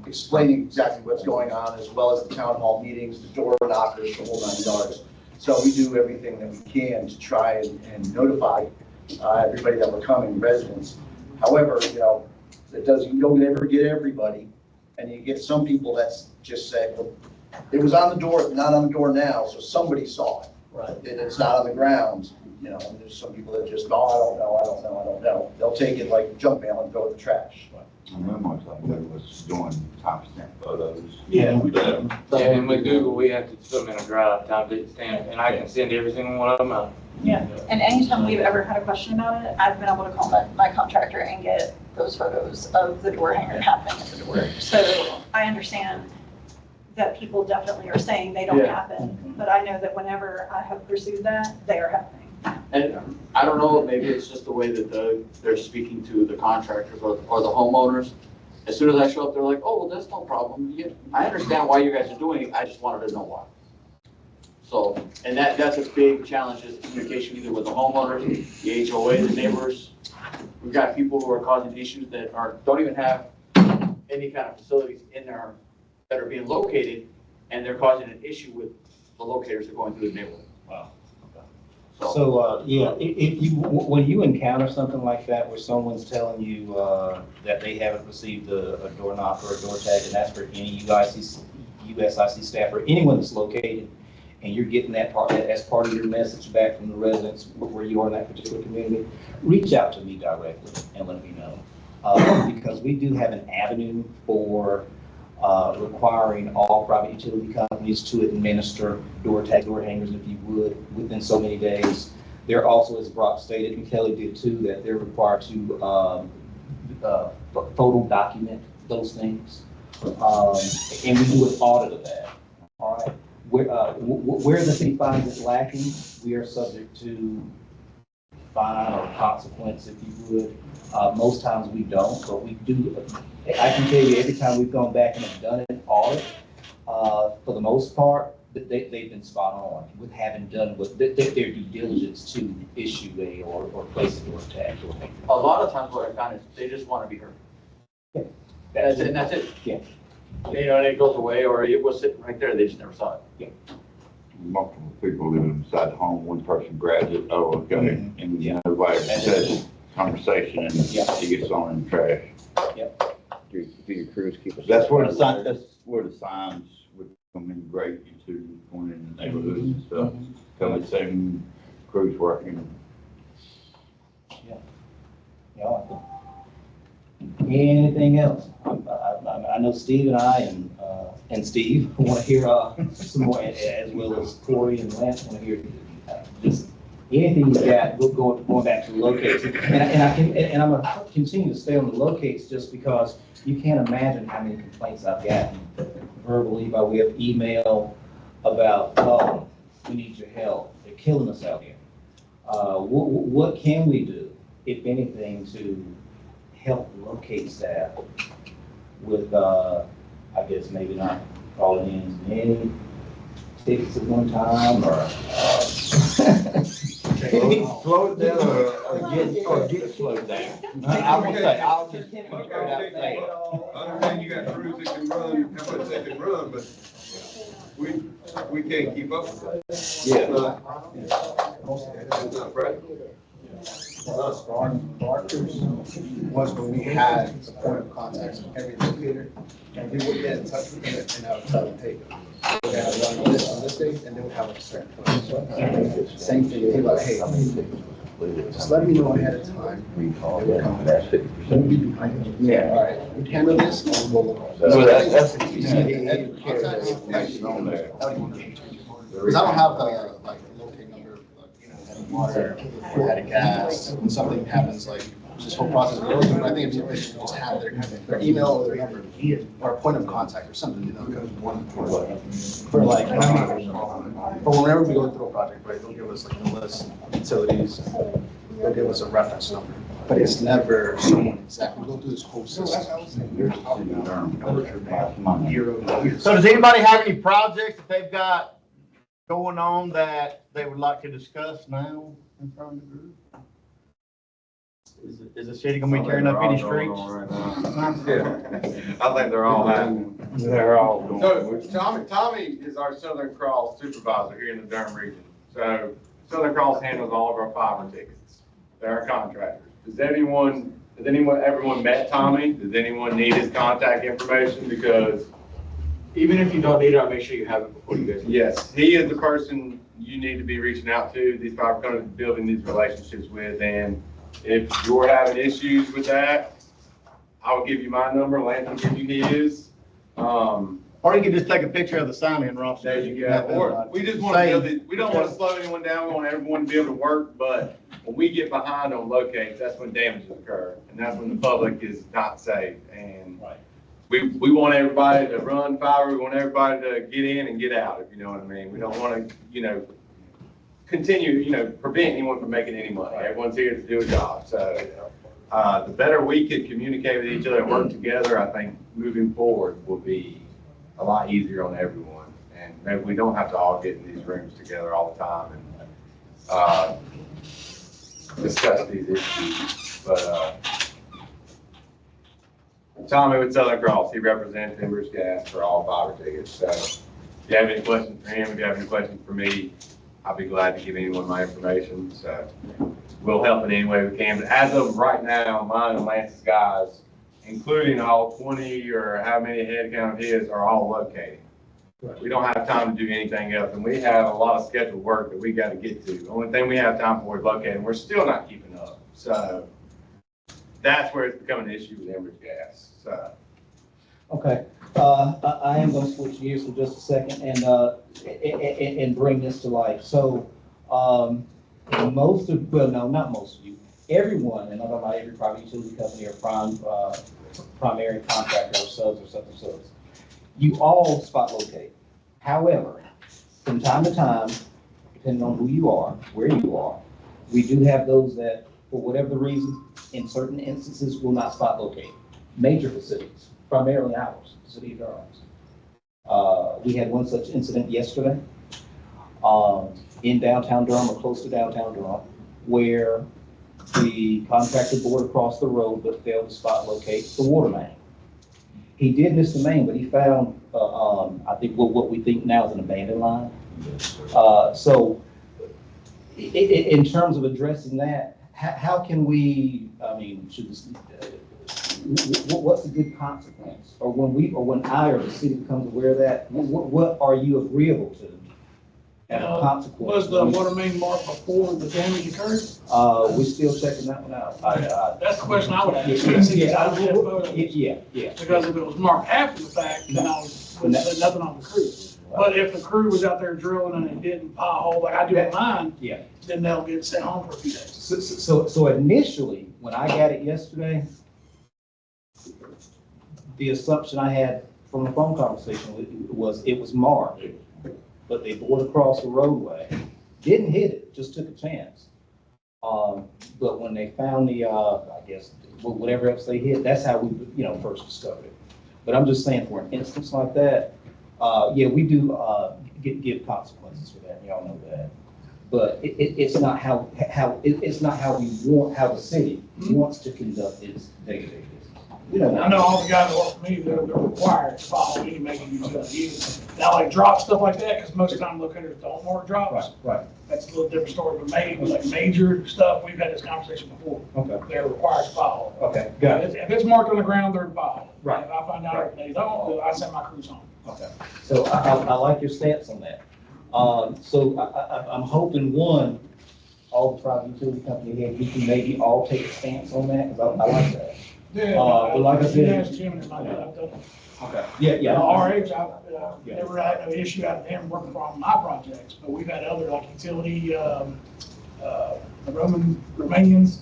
explaining exactly what's going on, as well as the town hall meetings, the door knockers, the whole 9 yards. So we do everything that we can to try and notify everybody that we're coming, residents. However, you know, it doesn't, you don't ever get everybody, and you get some people that's just say, well, it was on the door, not on the door now, so somebody saw it. Right. And it's not on the ground, you know, and there's some people that just, oh, I don't know. They'll take it like junk mail and throw it in the trash. I remember something was doing timestamp photos. Yeah. But, Yeah, and with Google, we have to put them in a drive, timestamp, and I can send every single one of them out. Yeah, and anytime we've ever had a question about it, I've been able to call my contractor and get those photos of the door hanger happening at the door. So I understand that people definitely are saying they don't happen, but I know that whenever I have pursued that, they are happening. And I don't know, maybe it's just the way that they're speaking to the contractors or the homeowners. As soon as I show up, they're like, oh, well, that's no problem. I understand why you guys are doing it. I just wanted to know why. So, and that's a big challenge, is communication either with the homeowners, the HOA, the neighbors. We've got people who are causing issues that don't even have any kind of facilities in there that are being located, and they're causing an issue with the locators that are going through the neighborhood. Wow. So, yeah, if you, when you encounter something like that where someone's telling you that they haven't received a door knock or a door tag, and that's for any USIC staff or anyone that's located, and you're getting that part, as part of your message back from the residents where you are in that particular community, reach out to me directly and let me know. Because we do have an avenue for requiring all private utility companies to administer door tag, door hangers, if you would, within so many days. They're also, as Brock stated, and Kelly did too, that they're required to photo document those things. And we do an audit of that, all right? Where the city finds it lacking, we are subject to fine or consequence, if you would. Most times we don't, but we do. I can tell you, every time we've gone back and have done an audit, for the most part, they've been spot on with having done what their due diligence to issue or place a door tag. A lot of times what I found is they just want to be heard. Yeah. That's it, and that's it. Yeah. You know, and it goes away, or it was sitting right there, they just never saw it. Yeah. multiple people living inside the home, one person grabs it, oh, okay, and you know, like says conversation, and he gets thrown in the trash. Yep. Do your crews keep us? That's where the signs would come in great into going in the neighborhoods and stuff. Come and same crews working. Yeah. Yeah. Anything else? I know Steve and I and Steve want to hear some more, as well as Corey and Lance want to hear just anything you got. Going back to the locates, and I'm gonna continue to stay on the locates just because you can't imagine how many complaints I've gotten verbally by way of email about, oh, we need your help. They're killing us out here. What can we do, if anything, to help locate staff with, I guess maybe not calling in many tickets at one time, or slow it down or get slowed down. I would say, I'll just straight out say it. I understand you got crews that can run, how much they can run, but we can't keep up with that. Yeah. It's not practical. For us, for our workers, was when we had a point of contact with every locator, and we would get in touch with them and I would tell them, hey, we're gonna run this on this day, and they would have like a certain point. Same thing, they'd be like, hey, just let me know ahead of time. They would come back. We'll be behind you. Yeah. All right, we handle this, and we'll look. So that's the key. Information on there. Because I don't have the, like, locate number, like, you know, water, or had a gas, when something happens, like, this whole process goes through. I think if they should just have their email or their number or a point of contact or something, you know, for like, for whenever we go through a project, right, they'll give us like a list of utilities, they'll give us a reference number, but it's never someone exactly go through this whole system. So does anybody have any projects that they've got going on that they would like to discuss now in front of the group? Is the city gonna be tearing up any streets? I think they're all happening. They're all going. So Tommy is our Southern Cross supervisor here in the Durham region. So Southern Cross handles all of our fiber tickets. They're our contractors. Everyone met Tommy? Does anyone need his contact information? Because Even if you don't need it, I'll make sure you have it before you go. yes, he is the person you need to be reaching out to, these fiber companies, building these relationships with. And if you're having issues with that, I will give you my number, Lance will give you his. Or you can just take a picture of the sign in, Ross. There you go. Or we just want to build it, we don't want to slow anyone down, we want everyone to be able to work, but when we get behind on locates, that's when damages occur. And that's when the public is not safe. And we want everybody to run fiber, we want everybody to get in and get out, if you know what I mean. We don't want to, continue, prevent anyone from making any money. Everyone's here to do a job. So the better we could communicate with each other and work together, I think moving forward will be a lot easier on everyone. And maybe we don't have to all get in these rooms together all the time and discuss these issues. But Tommy with Southern Cross, he represents Enbridge Gas for all fiber tickets. So if you have any questions for him, if you have any questions for me, I'll be glad to give anyone my information. So we'll help in any way we can. But as of right now, mine and Lance's guys, including all 20 or how many head count of his, are all locating. We don't have time to do anything else. And we have a lot of scheduled work that we got to get to. The only thing we have time for is locating. We're still not keeping up. So that's where it's becoming an issue with Enbridge Gas. So. Okay, I am gonna switch gears for just a second and bring this to life. So, not most of you, everyone, and I'm talking about every private utility company or primary contractor or subs, you all spot locate. However, from time to time, depending on who you are, where you are, we do have those that, for whatever the reason, in certain instances, will not spot locate. Major facilities, primarily ours, the city of Durham. We had one such incident yesterday in downtown Durham or close to downtown Durham, where the contractor bored across the road but failed to spot locate the water main. He did miss the main, but he found, I think what we think now is an abandoned line. So in terms of addressing that, how can we, what's a good consequence? Or when I or the city becomes aware of that, what are you agreeable to? And a consequence? Was the water main marked before the damage occurred? We're still checking that one out. That's the question I would ask. Yeah. Because if it was marked after the fact, then I would say nothing on the crew. But if the crew was out there drilling and it didn't pothole like I do at mine, then they'll get sent home for a few days. So initially, when I got it yesterday, the assumption I had from the phone conversation was it was marked, but they bored across the roadway, didn't hit it, just took a chance. But when they found the, I guess, whatever else they hit, that's how we, first discovered it. But I'm just saying, for an instance like that, we do give consequences for that. Y'all know that. But it's not how the city wants to conduct its day-to-day business. I know all the guys that work for me, they're required to follow any major utility. Now, like drop stuff like that, because most of the time locators don't mark drops. Right. That's a little different story, but maybe like major stuff, we've had this conversation before. Okay. They're required to follow. Okay, got it. If it's marked on the ground, they're to follow. Right. If I find out if they don't, then I send my crews home. Okay. So I like your stance on that. So I'm hoping, one, all the private utility company heads, we can maybe all take a stance on that, because I like that. Yeah, but like I said, okay. Yeah. RH, I've never had no issue out of them working on my projects, but we've had other like utility the Romanians.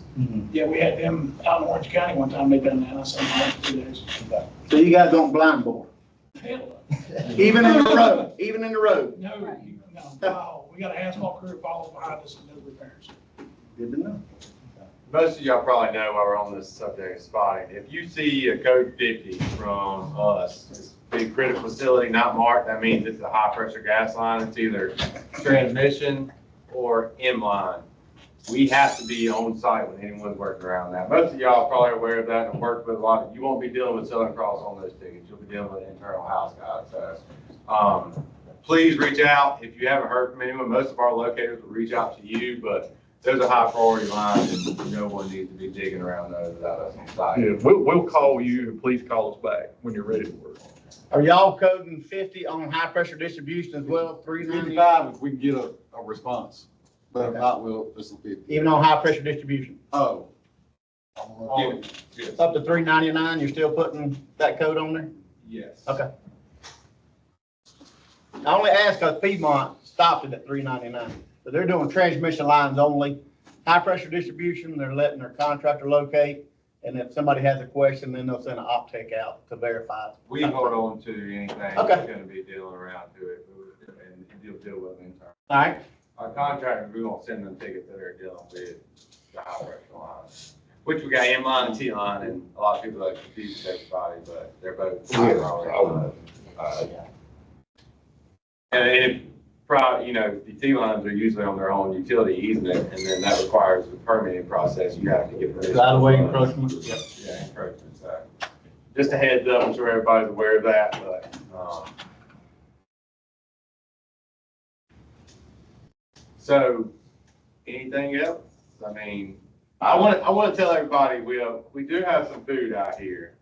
Yeah, we had them out in Orange County one time, they done that, I saw them for 2 days. So you guys don't blind bore? Hell, Even in the road, even in the road? no, we got an asphalt crew follows behind us and does repairs. Good to know. Most of y'all probably know while we're on this subject of spotting, if you see a code 50 from us, it's a big critical facility not marked, that means it's a high pressure gas line. It's either transmission or inline. We have to be on site when anyone's working around that. Most of y'all are probably aware of that and worked with a lot. You won't be dealing with Southern Cross on those tickets. You'll be dealing with internal house guys. So, please reach out. If you haven't heard from anyone, most of our locators will reach out to you, but those are high priority lines and no one needs to be digging around those without us on site. Yeah, we'll call you and please call us back when you're ready to work. Are y'all coding 50 on high pressure distribution as well, 390? 55 if we can get a response, but if not, we'll, this will be. Even on high pressure distribution? Oh. Up to 399, you're still putting that code on there? Yes. Okay. I only asked because Piedmont stopped it at 399. So they're doing transmission lines only, high pressure distribution, they're letting their contractor locate. And if somebody has a question, then they'll send an optic out to verify. We hold on to anything that's going to be dealing around to it and deal with it in turn. All right. Our contractors, we won't send them tickets that are dealing with the high pressure lines, which we got M line and T line, and a lot of people like confuse everybody, but they're both high priority lines. And probably, you know, the T lines are usually on their own utility easement, and then that requires the permitting process. You have to get permission. Right away encroachment. Yep. Yeah, encroachment. So just a heads up, I'm sure everybody's aware of that, but, so anything else? I mean, I want to tell everybody we do have some food out here.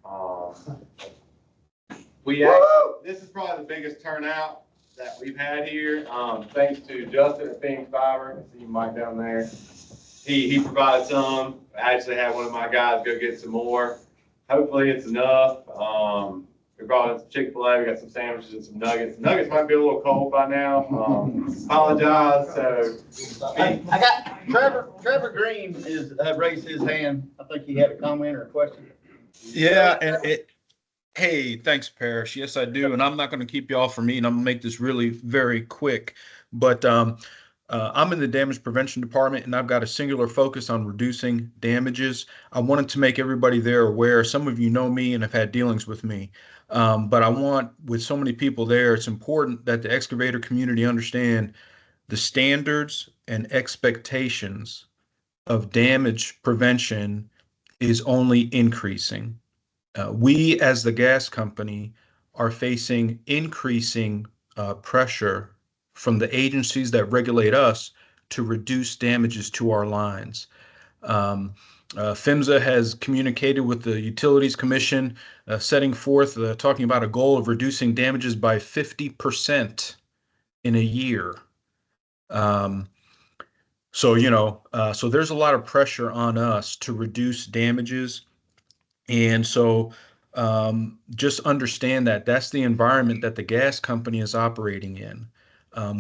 This is probably the biggest turnout that we've had here, thanks to Justin at Phoenix Fiber. I see Mike down there. He provided some. I actually had one of my guys go get some more. Hopefully it's enough. We brought in some Chick-fil-A. We got some sandwiches and some nuggets. Nuggets might be a little cold by now. Apologize. So I got Trevor Green is raised his hand. I think he had a comment or a question. Yeah, and hey, thanks, Parrish. Yes, I do. And I'm not going to keep y'all from eating. I'm going to make this really very quick. But I'm in the damage prevention department, and I've got a singular focus on reducing damages. I wanted to make everybody there aware. Some of you know me and have had dealings with me. But I want, with so many people there, it's important that the excavator community understand the standards and expectations of damage prevention is only increasing. We, as the gas company, are facing increasing pressure from the agencies that regulate us to reduce damages to our lines. PHMSA has communicated with the Utilities Commission, setting forth, talking about a goal of reducing damages by 50% in a year. So there's a lot of pressure on us to reduce damages. And so just understand that that's the environment that the gas company is operating in.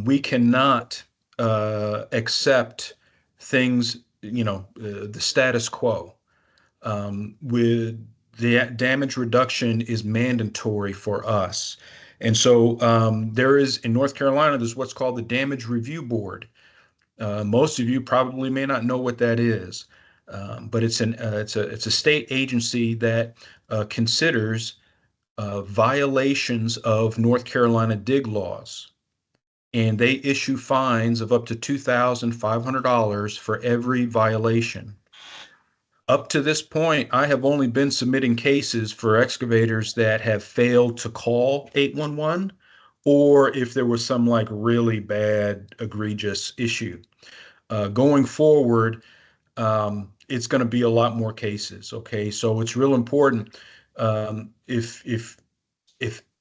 We cannot accept things, the status quo. With the damage reduction is mandatory for us. And so there is, in North Carolina, there's what's called the Damage Review Board. Most of you probably may not know what that is. But it's a state agency that considers violations of North Carolina dig laws, and they issue fines of up to $2,500 for every violation. Up to this point, I have only been submitting cases for excavators that have failed to call 811, or if there was some like really bad, egregious issue. Going forward, it's going to be a lot more cases. Okay, so it's real important. If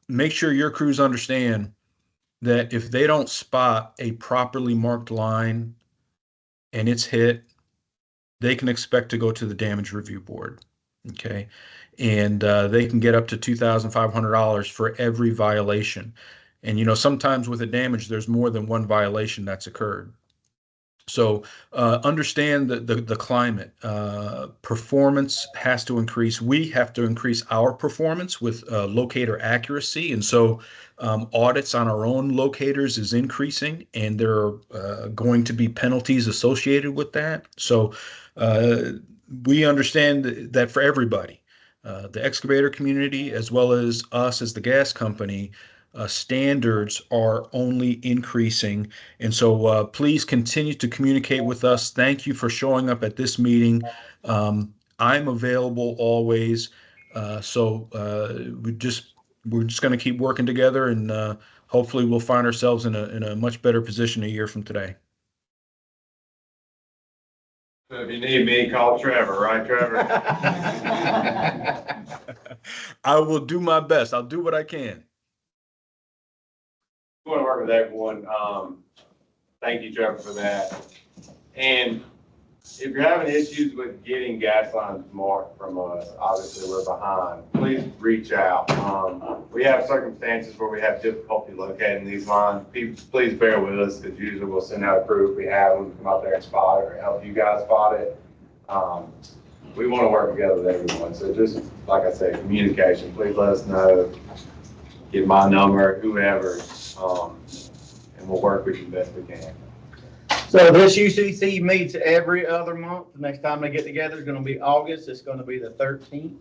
make sure your crews understand that if they don't spot a properly marked line and it's hit, they can expect to go to the damage review board. Okay, and they can get up to $2,500 for every violation. And sometimes with a damage, there's more than one violation that's occurred. So understand the climate. Performance has to increase. We have to increase our performance with locator accuracy. And so audits on our own locators is increasing, and there are going to be penalties associated with that. So we understand that for everybody, the excavator community, as well as us as the gas company, standards are only increasing. And so please continue to communicate with us. Thank you for showing up at this meeting. I'm available always. We're just going to keep working together, and hopefully we'll find ourselves in a much better position a year from today. So if you need me, call Trevor, right, Trevor? I will do my best. I'll do what I can. I want to work with everyone. Thank you, Trevor, for that. And if you're having issues with getting gas lines marked from us, obviously we're behind, please reach out. We have circumstances where we have difficulty locating these lines. Please bear with us, because usually we'll send out a crew if we have them to come out there and spot it or help you guys spot it. We want to work together with everyone. So just like I said, communication, please let us know. Get my number, whoever. And we'll work with you best we can. So this UCC meets every other month. The next time they get together is going to be August. It's going to be the 13th.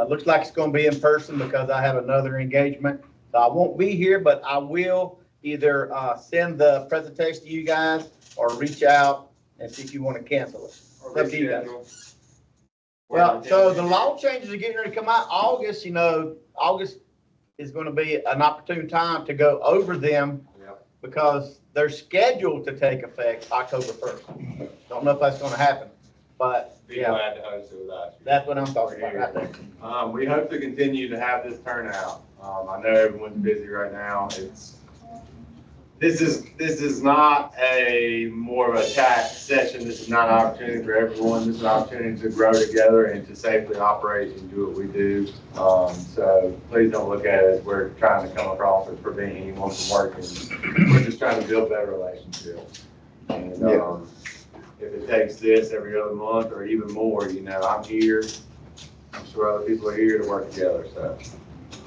Looks like it's going to be in person because I have another engagement. So I won't be here, but I will either send the presentation to you guys or reach out and see if you want to cancel it. It's up to you guys. Well, so the law changes are getting ready to come out August. August is going to be an opportune time to go over them because they're scheduled to take effect October 1st. Don't know if that's going to happen, but Be glad to host it with us. that's what I'm talking about right there. We hope to continue to have this turnout. I know everyone's busy right now. This is not a more of a tax session. This is not an opportunity for everyone. This is an opportunity to grow together and to safely operate and do what we do. So please don't look at it as we're trying to come across as preventing anyone from working. We're just trying to build better relationships. And if it takes this every other month or even more, I'm here. I'm sure other people are here to work together. So.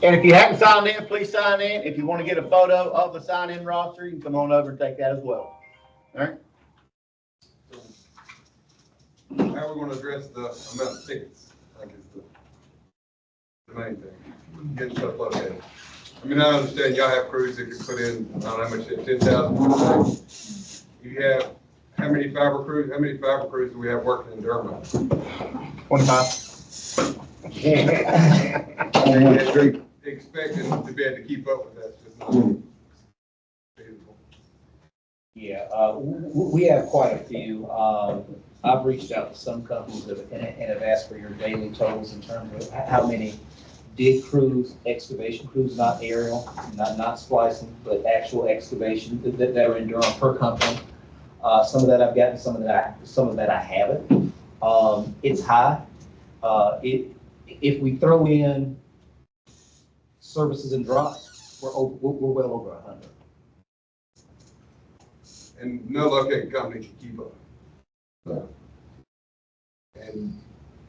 And if you haven't signed in, please sign in. If you want to get a photo of the sign-in roster, you can come on over and take that as well. All right? How are we going to address the amount of tickets? I think is the main thing. Getting stuff located. I mean, I understand y'all have crews that can put in, I don't know how much, 10,000 per day. You have, how many fiber crews do we have working in Durham? 25. Expecting to be able to keep up with that, just not feasible. Yeah, we have quite a few. I've reached out to some companies and have asked for your daily totals in terms of how many dig crews, excavation crews, not aerial, not splicing, but actual excavation that are in Durham per company. Some of that I've gotten, some of that I haven't. It's high. If we throw in services and drops, we're well over 100. And no locating company can keep up. So, and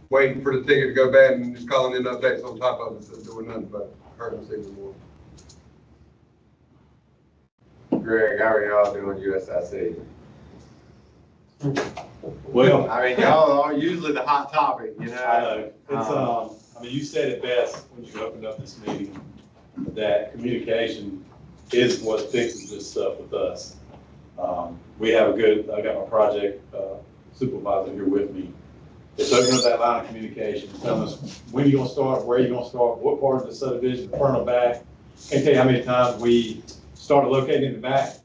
waiting for the ticket to go bad and just calling in updates on top of it instead of doing nothing but hurting us even more. Greg, how are y'all doing USIC? Well, I mean, y'all are usually the hot topic, I know. It's, I mean, you said it best when you opened up this meeting, that communication is what fixes this stuff with us. We have I got my project supervisor here with me. It's opening up that line of communication, telling us when you're gonna start, where you're gonna start, what part of the subdivision, front or back. Can't tell you how many times we started locating in the back,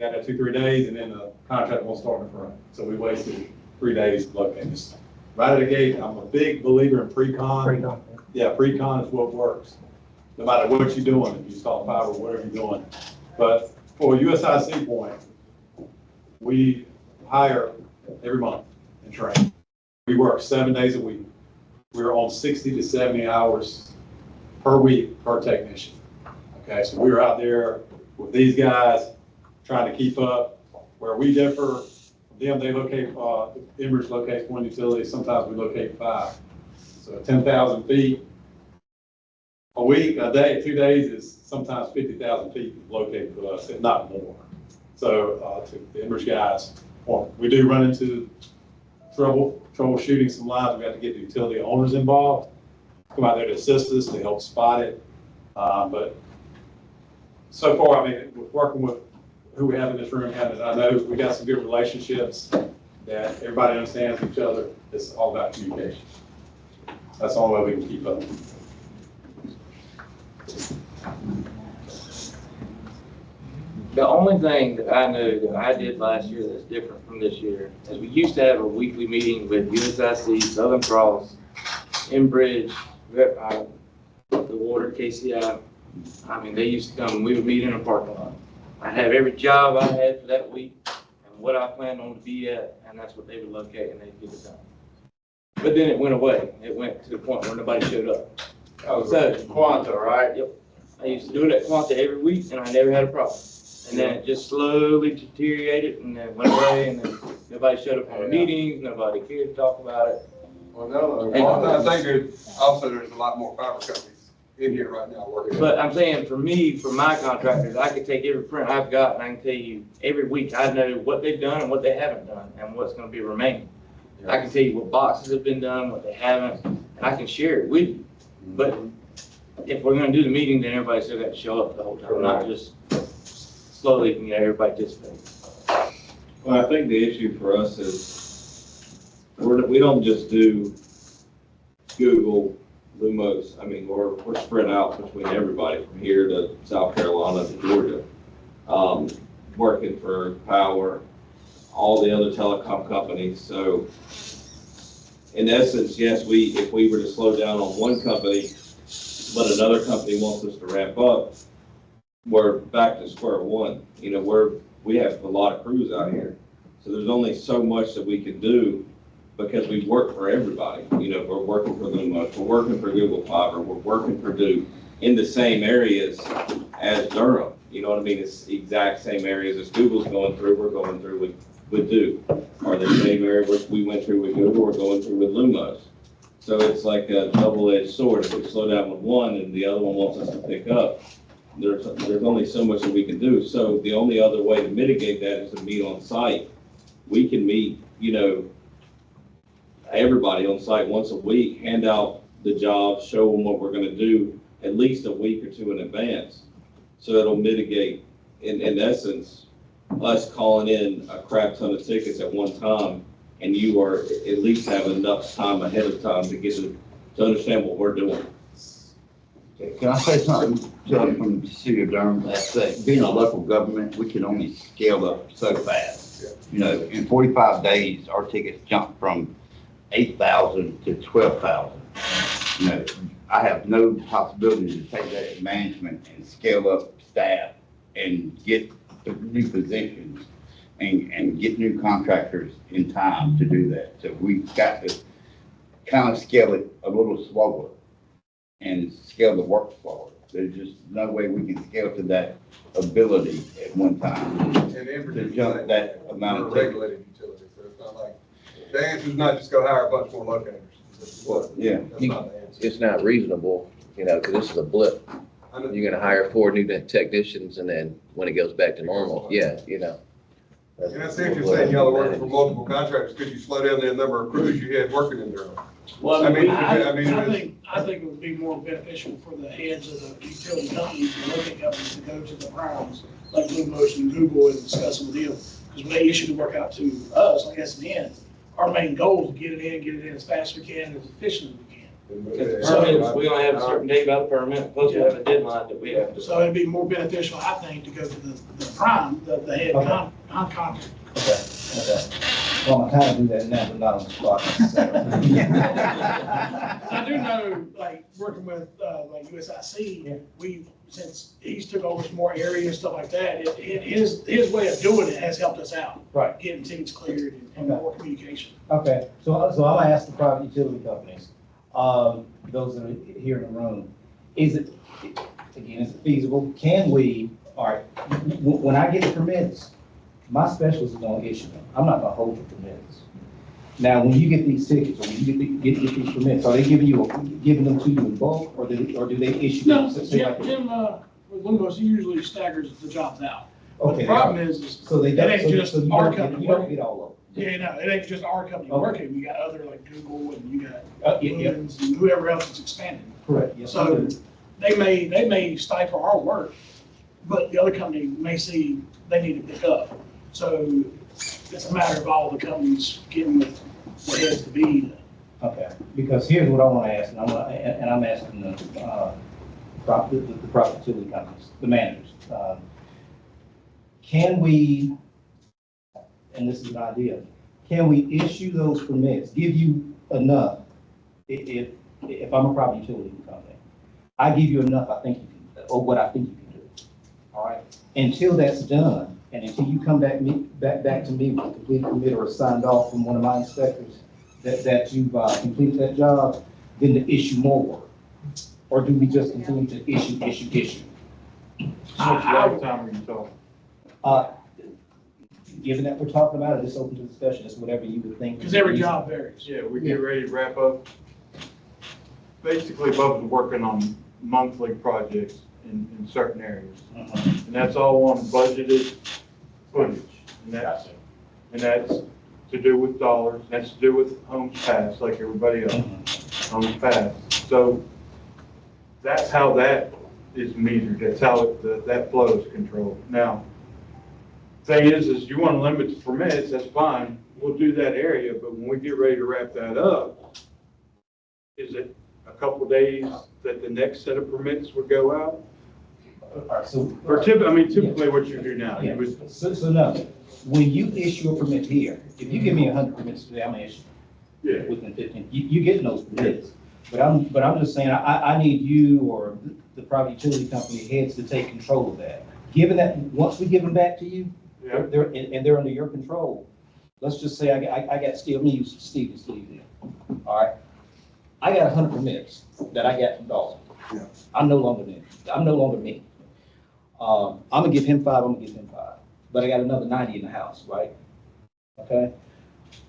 got that 2-3 days, and then the contract won't start in the front. So we wasted 3 days locating this. Right at the gate, I'm a big believer in pre-con. Yeah, pre-con is what works. No matter what you're doing, if you install fiber, whatever you're doing. But for a USIC point, we hire every month and train. We work 7 days a week. We're on 60 to 70 hours per week per technician. Okay, so we're out there with these guys trying to keep up. where we differ, them, they locate, Enbridge locates one utility, sometimes we locate 5. So 10,000 feet a week, a day, 2 days is sometimes 50,000 feet located to us, if not more. So to the Enbridge guys, well, we do run into troubleshooting some lines. We have to get the utility owners involved, come out there to assist us, to help spot it. But so far, I mean, working with who we have in this room, I know we got some good relationships, that everybody understands each other. It's all about communication. That's the only way we can keep up. The only thing that I know that I did last year that's different from this year is we used to have a weekly meeting with USIC, Southern Cross, Enbridge, the water, KCI. I mean, they used to come and we would meet in a parking lot. I'd have every job I had for that week and what I planned on to be at, and that's what they would locate and they'd get it done. But then it went away. It went to the point where nobody showed up. Oh, so Quanta, right? Yep. I used to do it at Quanta every week and I never had a problem. And then it just slowly deteriorated and then went away and then nobody showed up on the meetings, nobody cared to talk about it. Well, no, I think there's a lot more fiber companies in here right now working. But I'm saying for me, for my contractors, I could take every print I've got and I can tell you every week I know what they've done and what they haven't done and what's going to be remaining. I can tell you what boxes have been done, what they haven't, and I can share it with you. But if we're going to do the meeting, then everybody's still got to show up the whole time, not just slowly, everybody participates. Well, I think the issue for us is we don't just do Google, Lumos. I mean, we're spread out between everybody from here to South Carolina to Georgia, working for Power, all the other telecom companies. So in essence, yes, if we were to slow down on one company, but another company wants us to ramp up, we're back to square one. You know, we have a lot of crews out here. So there's only so much that we can do because we work for everybody. You know, we're working for Lumos, we're working for Google Fiber, we're working for Duke in the same areas as Durham. You know what I mean? It's the exact same areas as Google's going through, we're going through with Duke. Or the same area we went through with Google, we're going through with Lumos. So it's like a double-edged sword. If we slow down with one and the other one wants us to pick up, there's only so much that we can do. So the only other way to mitigate that is to meet on site. We can meet, you know, everybody on site once a week, hand out the jobs, show them what we're going to do at least a week or two in advance. So it'll mitigate, in essence, us calling in a crap ton of tickets at one time, and you are at least have enough time ahead of time to understand what we're doing. Can I say something from the city of Durham? That being a local government, we can only scale up so fast. You know, in 45 days, our tickets jumped from 8,000 to 12,000. You know, I have no possibility to take that to management and scale up staff and get the new positions and get new contractors in time to do that. So we've got to kind of scale it a little slower and scale the work slower. There's just no way we can scale to that ability at one time to jump that amount of tickets. Regulated utilities, so it's not like, the answer is not just go hire a bunch more locators. Yeah. It's not reasonable, you know, because this is a blip. You're gonna hire 4 new technicians and then when it goes back to normal, yeah, you know. And I see if you're saying y'all are working for multiple contractors, could you slow down the number of crews you had working in Durham? Well, I I think it would be more beneficial for the heads of the utility companies and local companies to go to the primes, like Lumos and Google, and discuss it with them. Because when they issue the work out to us, like SNN, our main goal is to get it in as fast as we can, as efficient as we can. So we only have a certain date about the permit, plus we have a deadline that we have to. So it'd be more beneficial, I think, to go to the prime, the head contractor. Okay. Well, I'm kind of do that now, but not on the spot necessarily. I do know, like, working with, like USIC, since he's took over some more areas and stuff like that, his way of doing it has helped us out. Right. Getting tickets cleared and more communication. Okay, so I'm gonna ask the private utility companies, those that are here in the room, is it feasible? Can we, all right, when I get the permits, My specialist is gonna issue them. I'm not gonna hold your permits. Now, when you get these tickets, or when you get these permits, are they giving them to you in bulk, or do they issue No, them? Say like- Jim, with Lumos, he usually staggers the jobs out. But Okay. the problem is So they it don't, ain't just so you our don't get, company you don't working. get all of them. Yeah, no, it ain't just our company Okay. working. We got other like Google and you got Yeah. Lumen's and whoever else is expanding. Correct. Yes, So they may stifle our work, but the other company may see they need to pick up. So it's a matter of all the companies getting the heads to be. Okay, because here's what I want to ask, and I'm asking the prop utility companies, the managers. Can we, and this is an idea, can we issue those permits, give you enough, if I'm a private utility company, I give you enough, I think you can, or what I think you can do, all right? Until that's done, and until you come back to me with a complete permit or signed off from one of my inspectors that you've completed that job, then to issue more work? Or do we just continue to issue? How much lifetime are you talking? Given that we're talking about it, it's open to discussion, it's whatever you would think. Because every job varies. Yeah, we get ready to wrap up. Basically, Bubba's working on monthly projects in certain areas. And that's all on budgeted footage. And that's to do with dollars, that's to do with homes passed, like everybody else, homes passed. So that's how that is metered, that's how that flow is controlled. Now, thing is you want to limit the permits, that's fine, we'll do that area, but when we get ready to wrap that up, is it a couple days that the next set of permits would go out? Or typically what you do now, you would. So no, when you issue a permit here, if you give me 100 permits today, I'm gonna issue. Yeah. Within 15, you get those permits. But I'm just saying, I need you or the private utility company heads to take control of that. Given that, once we give them back to you, Yeah. they're under your control. Let's just say I got Steve, I'm gonna use Steve here. All right. I got 100 permits that I got from Dawson. Yeah. I'm no longer me. I'm gonna give him 5, I'm gonna give him 5. But I got another 90 in the house, right? Okay?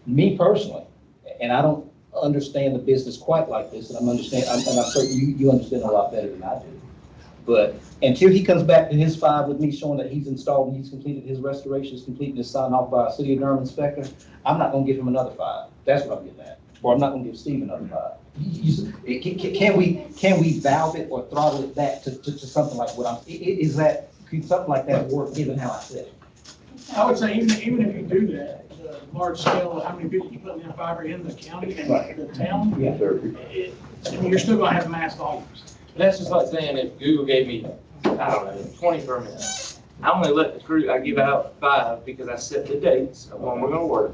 Me personally, and I don't understand the business quite like this, and I'm certain you understand a lot better than I do. But until he comes back to his 5 with me showing that he's installed and he's completed his restorations, complete and is signed off by a City of Durham inspector, I'm not gonna give him another 5. That's what I'm getting at. Or I'm not gonna give Steve another 5. Can we valve it or throttle it back to something like what could something like that work given how I said it? I would say even if you do that, the large scale, how many people you put in fiber in the county and the town, Yeah. you're still gonna have mass volumes. That's just like saying if Google gave me, I don't know, 20 permits. I only let the crew, I give out 5 because I set the dates of when we're gonna work.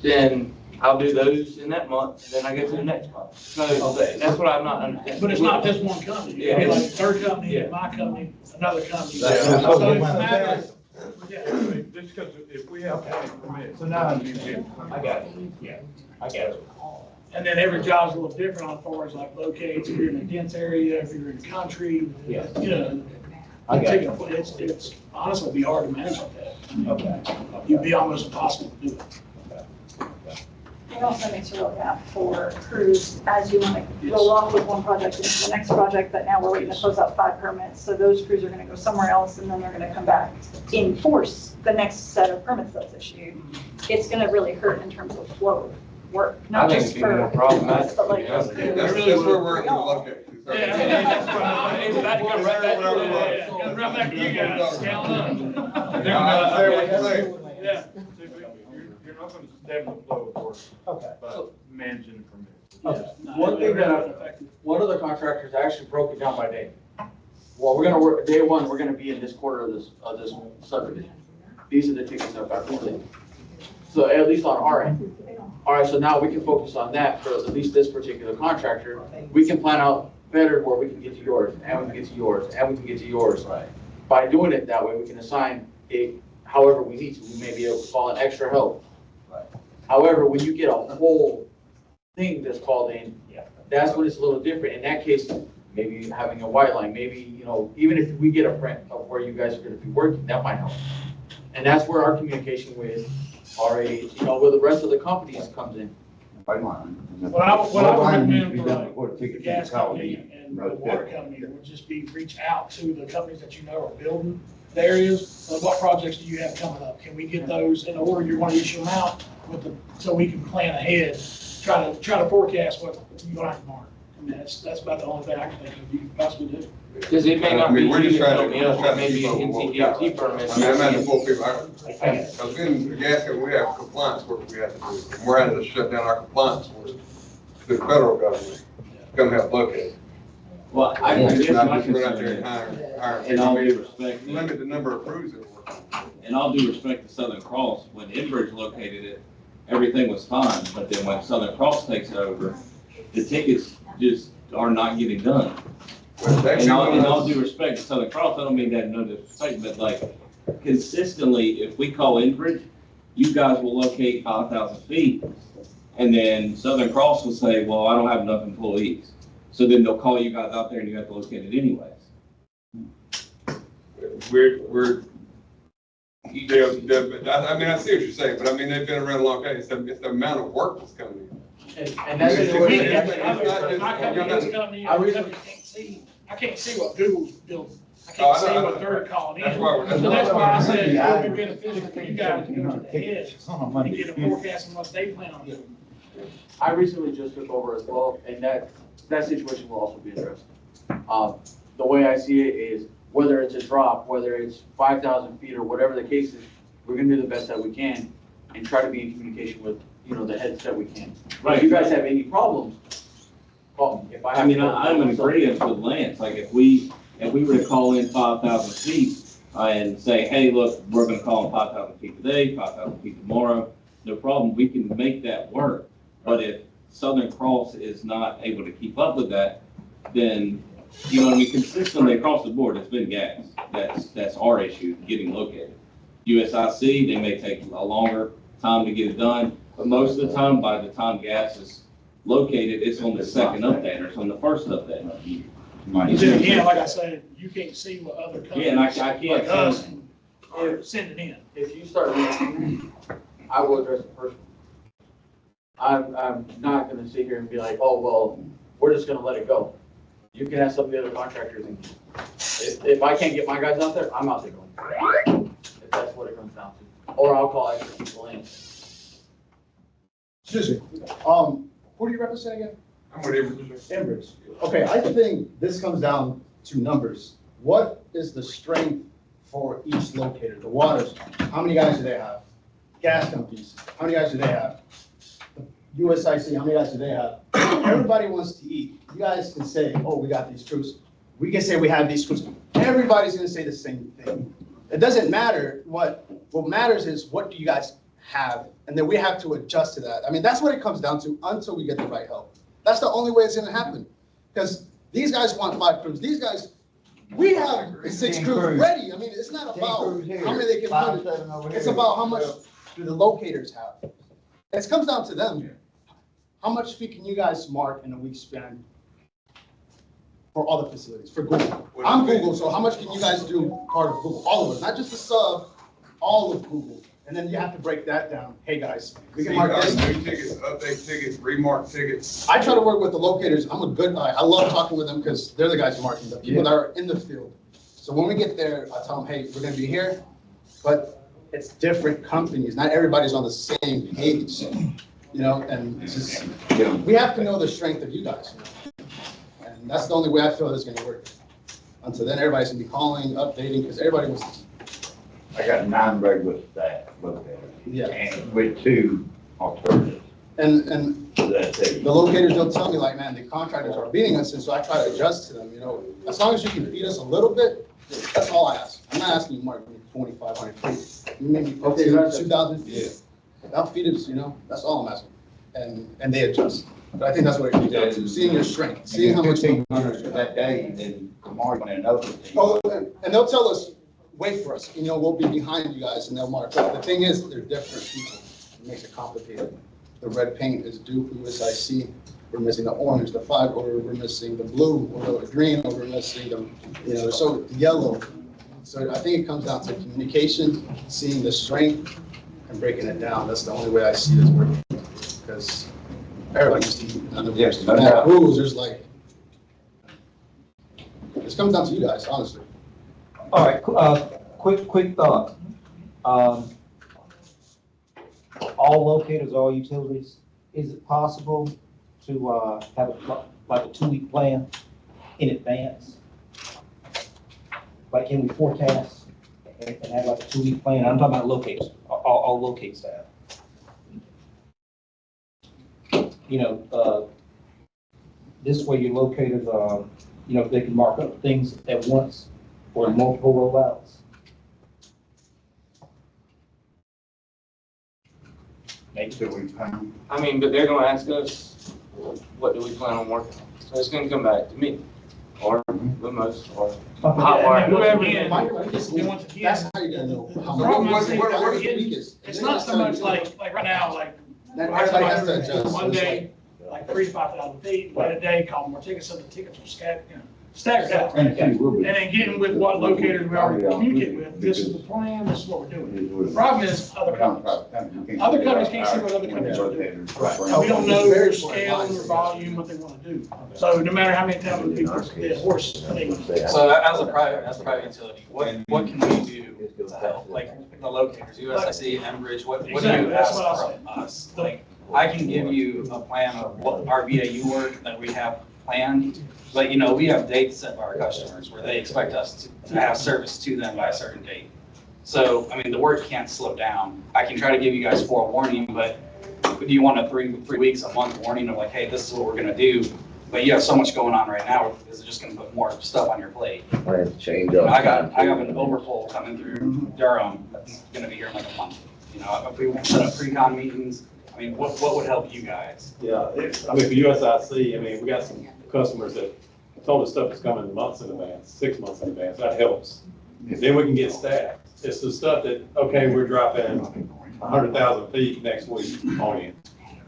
Then I'll do those in that month, and then I go to the next month. So that's what I'm not understanding. But it's not just one company. It'd be like a third company, Yeah. my company, another company. Yeah. So it's a matter of- Yeah, just because if we have 20 permits. So now I understand. I got it. Yeah, I got it. And then every job's a little different on as far as like locates, if you're in a dense area, if you're in the country, Yeah. you know. I got it. It's honestly be hard to manage like that. Okay. It'd be almost impossible to do it. It also makes a real gap for crews as you want to roll off with one project into the next project, but now we're waiting to close out 5 permits. So those crews are going to go somewhere else and then they're going to come back, enforce the next set of permits that's issued. It's going to really hurt in terms of flow of work, not I think just it'd be more for, problematic. but like. That's where we're going to locate. That's what I was about to come right back to that. Come right back to you guys. Count up. Yeah. You're not going to stem the flow of work. Okay. By managing the permits. Okay. One thing that one of the contractors actually broke it down by day. Well, we're gonna work, day 1, we're gonna be in this quarter of this subdivision. These are the tickets that got completed. So at least on our end. All right, so now we can focus on that for at least this particular contractor. We can plan out better where we can get to yours, and we can get to yours, and we can get to yours. Right. By doing it that way, we can assign it however we need to. We may be able to call in extra help. Right. However, when you get a whole thing that's called in, that's when it's a little different. In that case, maybe having a white line, maybe, even if we get a print of where you guys are gonna be working, that might help. And that's where our communication with RA, with the rest of the companies comes in. What I would recommend for the gas company and the water company would just be reach out to the companies that you know are building the areas. What projects do you have coming up? Can we get those in order you want to issue them out so we can plan ahead, try to forecast what you're going to have to mark. I mean, that's about the only thing I can think of you could possibly do. Because it may not be we're just you trying that to, help me out, we're it may just be trying an to keep up with NCDOT permit. I mean, I'm at the full people, I've been, the gas company, we have compliance work we have to do. And we're having to shut down our compliance work to the federal government, to come help locate. Well, I guess It's not my just run out there concern and is, hire. in all due respect, Limit the number of crews that work. in all due respect to Southern Cross, when Enbridge located it, everything was fine, but then when Southern Cross takes it over, the tickets just are not getting done. In all due respect to Southern Cross, I don't mean that in no disrespect, but like consistently, if we call Enbridge, you guys will locate 5,000 feet. And then Southern Cross will say, well, I don't have enough employees. So then they'll call you guys out there and you have to locate it anyways. I mean, I see what you're saying, but I mean, they've been around a long time. It's the amount of work that's coming in. And that's It's- what it's- we- I can't see what Google's building. I Oh, I can't see know, what they're calling in. that's why we're- So that's why I said it would be beneficial for you guys to go to the head and get a forecast on what they plan on doing. I recently just took over as well, and that situation will also be addressed. The way I see it is, whether it's a drop, whether it's 5,000 feet or whatever the case is, we're gonna do the best that we can and try to be in communication with, the heads that we can. If you guys have any problems, call me. If I I have. mean, I'm in agreement with Lance, like if we were to call in 5,000 feet and say, hey, look, we're gonna call in 5,000 feet today, 5,000 feet tomorrow, no problem, we can make that work. But if Southern Cross is not able to keep up with that, then, consistently across the board, it's been gas. That's our issue, getting located. USIC, they may take a longer time to get it done, but most of the time, by the time gas is located, it's on the second update or it's on the first update. Again, like I said, you can't see what other Yeah, and I companies can't like us are sending in. If you start, I will address it personally. I'm not gonna sit here and be like, oh, well, we're just gonna let it go. You can ask some of the other contractors, and if I can't get my guys out there, I'm out there going. If that's what it comes down to. Or I'll call extra people in. Excuse me, who do you represent again? I'm with Enbridge. Okay, I think this comes down to numbers. What is the strength for each locator? The waters, how many guys do they have? Gas companies, how many guys do they have? USIC, how many guys do they have? Everybody wants to eat. You guys can say, oh, we got these crews. We can say we have these crews. Everybody's gonna say the same thing. It doesn't matter. What matters is what do you guys have? And then we have to adjust to that. I mean, that's what it comes down to until we get the right help. That's the only way it's gonna happen. Because these guys want 5 crews. These guys, we have 6 crews ready. I mean, it's not about how many they can put. It's about how much do the locators have. It comes down to them. How much feet can you guys mark in a week span for all the facilities, for Google? I'm Google, so how much can you guys do part of Google? All of it, not just the sub, all of Google. And then you have to break that down. Hey, guys, we can mark this. New tickets, update tickets, remark tickets. I try to work with the locators. I'm a good guy. I love talking with them because they're the guys marking, the people that are in the field. So when we get there, I tell them, hey, we're gonna be here, but it's different companies. Not everybody's on the same page, and it's just, we have to know the strength of you guys. And that's the only way I feel it's gonna work. Until then, everybody's gonna be calling, updating, because everybody wants. I got 9 regular staff, and with 2 alternatives. And the locators, they'll tell me like, man, the contractors are beating us, and so I try to adjust to them, As long as you can feed us a little bit, that's all I ask. I'm not asking you, Mark, 2,500 feet. You maybe 2,000 feet. That'll feed us, that's all I'm asking. And they adjust. But I think that's what it comes down to, seeing your strength, seeing how much. That day, then tomorrow, and another. Oh, and they'll tell us, wait for us, we'll be behind you guys, and they'll mark. But the thing is, they're different people. It makes it complicated. The red paint is due for USIC. We're missing the orange, the 5, or we're missing the blue, or the green, or we're missing the, so yellow. So I think it comes down to communication, seeing the strength and breaking it down. That's the only way I see this working. Because everybody used to, none of Yes, us, no doubt. rules, there's like, it comes down to you guys, honestly. All right, quick thought. All locators, all utilities, is it possible to have like a 2-week plan in advance? Like, can we forecast and have like a 2-week plan? I'm talking about locators, all locate staff. You know, this way your locators, you know, they can mark up things at once or multiple rollouts. I mean, but they're gonna ask us, what do we plan on working on? So it's gonna come back to me, or Lumos, or Hotwire, whoever it is. That's how you're gonna know. how Problem much- I see what- that what we're the getting, week is. it's not so much like right now, like, That everybody has to adjust. one day, like 3,000 to 5,000 feet, wait a day, call more tickets, so the tickets are scattered, you know, staggered out. And it will be. And then getting with what locators we already communicate with, this is the plan, this is what we're doing. The problem is other companies. Other companies can't see what other companies are doing. We don't know their scale, their volume, what they want to do. So no matter how many times we push the horse, I mean, So as a private utility, what can we do to help? Like the locators, USIC, Enbridge, what do you Exactly, that's ask what I from us? Like, I can give you a plan of what our BAU work that we have planned, but you know, we have dates set by our customers where they expect us to have service to them by a certain date. So, I mean, the work can't slow down. I can try to give you guys forewarning, but do you want a three weeks, a month warning of like, hey, this is what we're gonna do? But you have so much going on right now, is it just gonna put more stuff on your plate? Plans change You know, up. I have an overpull coming through Durham that's gonna be here in like a month. You know, if we set up pre-con meetings, I mean, what would help you guys? Yeah, I mean, for USIC, I mean, we got some customers that told us stuff is coming months in advance, 6 months in advance, that helps. Then we can get staffed. It's the stuff that, okay, we're dropping 100,000 feet next week on you.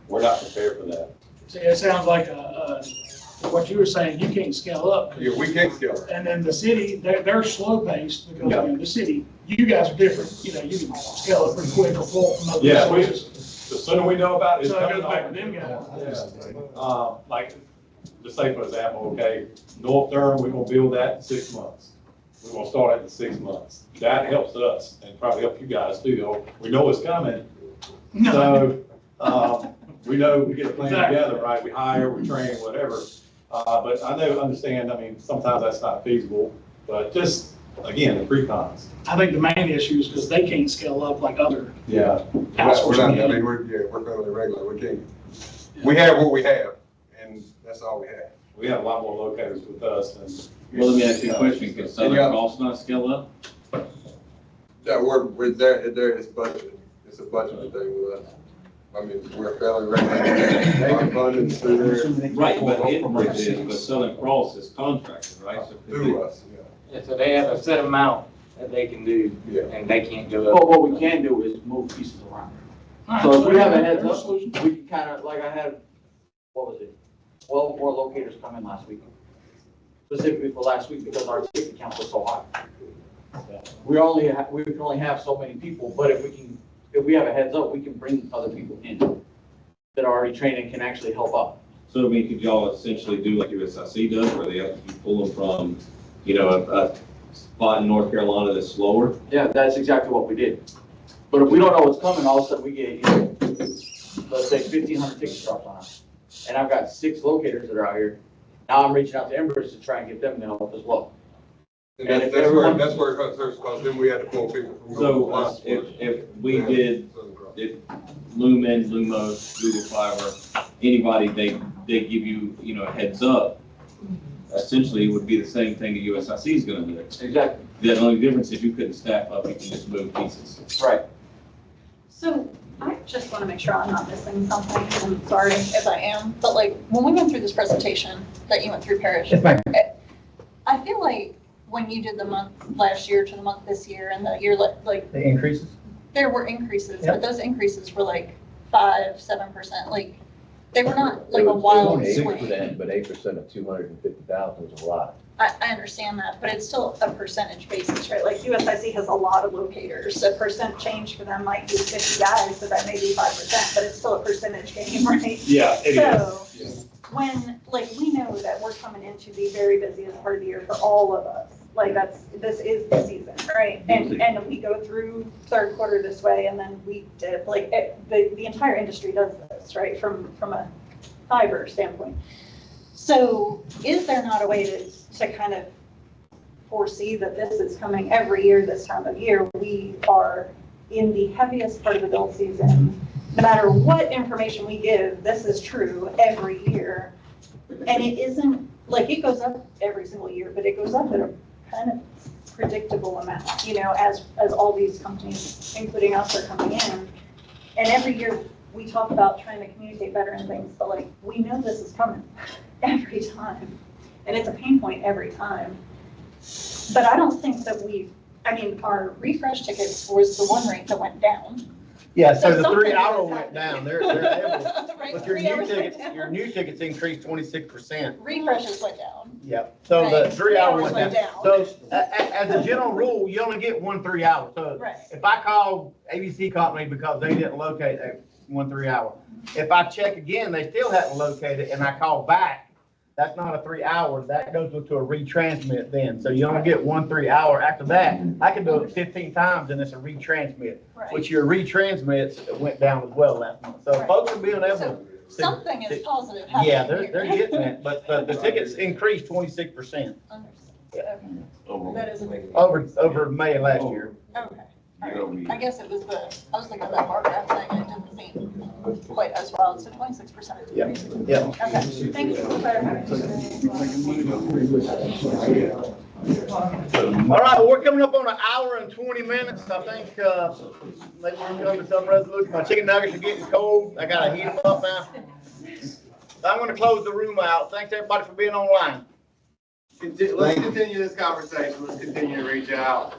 We're not prepared for that. see, it sounds like what you were saying, you can't scale up. Yeah, we can't scale it. And then the city, they're slow paced because, you know, the city, you guys are different, you know, you can scale it pretty quick or pull from other Yeah, sources. the sooner we know about it, it's So it coming goes back on. to them guys. Like, just say for example, okay, North Durham, we're gonna build that in 6 months. We're gonna start it in 6 months. That helps us and probably help you guys too, though. We know it's coming. So, we know we get a plan Exactly. together, right? We hire, we train, whatever. But understand, I mean, sometimes that's not feasible, but just, again, the pre-cons. I think the main issue is because they can't scale up like other Yeah. We're not, I mean, we're fairly regular, we can't, we have what we have, and that's all we have. We have a lot more locators with us than. Well, let me ask you a question, can Southern Yeah. Cross not scale up? Yeah, we're there, it's budgeted, it's a budgeted thing with us. I mean, we're fairly regular, our funding through there. Right, but Enbridge is, but Southern Cross is contracted, right? So could Through they- us, yeah. Yeah, so they have a set amount that they can do, Yeah. and they can't go up. But what we can do is move pieces around. So if we have a heads up, we can kind of, like I had, what was it? 12 more locators come in last week. Specifically for last week because our ticket count was so high. We can only have so many people, but if we have a heads up, we can bring other people in that are already trained and can actually help out. So I mean, could y'all essentially do like USIC does, where they have to be pulling from, you know, a spot in North Carolina that's slower? Yeah, that's exactly what we did. But if we don't know what's coming, all of a sudden we get, you know, let's say 1,500 tickets dropped on us. And I've got 6 locators that are out here. Now I'm reaching out to Enbridge to try and get them to help as well. And And that's, if everyone- that's where it hurts, because then we had to pull people from. So if we did, if Lumen, Lumos, Google Fiber, anybody, they give you, you know, a heads up, essentially it would be the same thing the USIC is gonna do. Exactly. The only difference is you couldn't staff up, you can just move pieces. Right. So I just want to make sure I'm not missing something. I'm sorry if I am, but like when we went through this presentation that you went through, Parrish, I feel like when you did the month last year to the month this year and the year like The increases? there were increases, Yep. but those increases were like 5-7%. Like they were not like a wild swing. 6%, but 8% of 250,000 is a lot. I understand that, but it's still a percentage basis, right? Like USIC has a lot of locators, so percent change for them might be 50 guys, so that may be 5%, but it's still a percentage game, right? Yeah, it So is. when, like, we know that we're coming into the very busiest part of the year for all of us. Like this is the season, right? And we go through third quarter this way and then we dip, like the entire industry does this, right? From a fiber standpoint. So is there not a way to kind of foresee that this is coming every year this time of year? We are in the heaviest part of the build season. No matter what information we give, this is true every year. And it isn't, like, it goes up every single year, but it goes up at a kind of predictable amount, you know, as all these companies, including us, are coming in. And every year we talk about trying to communicate better and things, but like, we know this is coming every time. And it's a pain point every time. But I don't think that our refresh tickets was the one rate that went down. Yeah, so the something 3 hour is went happening. down, they're able, Right, but your 3 new hours went tickets, down. your new tickets increased 26%. Refreshes went down. Yep, so the Right, 3 hour went 3 hours down. went So as a general rule, you only get 1 3 hour. So Right. if I call ABC called me because they didn't locate that 1 3 hour, if I check again, they still hadn't located and I call back, that's not a 3 hours, that goes to a retransmit then. So you only get 1 3 hour. After that, I can do it 15 times and it's a retransmit, Right. which your retransmits went down as well last month. So Right. folks are being able So to. something is positive happening Yeah, here. they're getting it, but the tickets increased 26% Okay. That is a big deal. over May last year. Okay. All right. I guess it was I was looking at that bar graph thing and it didn't seem quite as wild, so 26% is Yeah. increasing. Yeah. Okay, thank you for clarifying. All right, we're coming up on 1 hour and 20 minutes. I think, maybe we're coming to some resolution. My chicken nuggets are getting cold. I gotta heat them up now. I'm gonna close the room out. Thanks everybody for being online. Let's continue this conversation. Let's continue to reach out.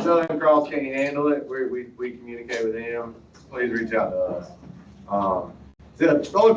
Southern Cross can't handle it. We communicate with them. Please reach out to us. The only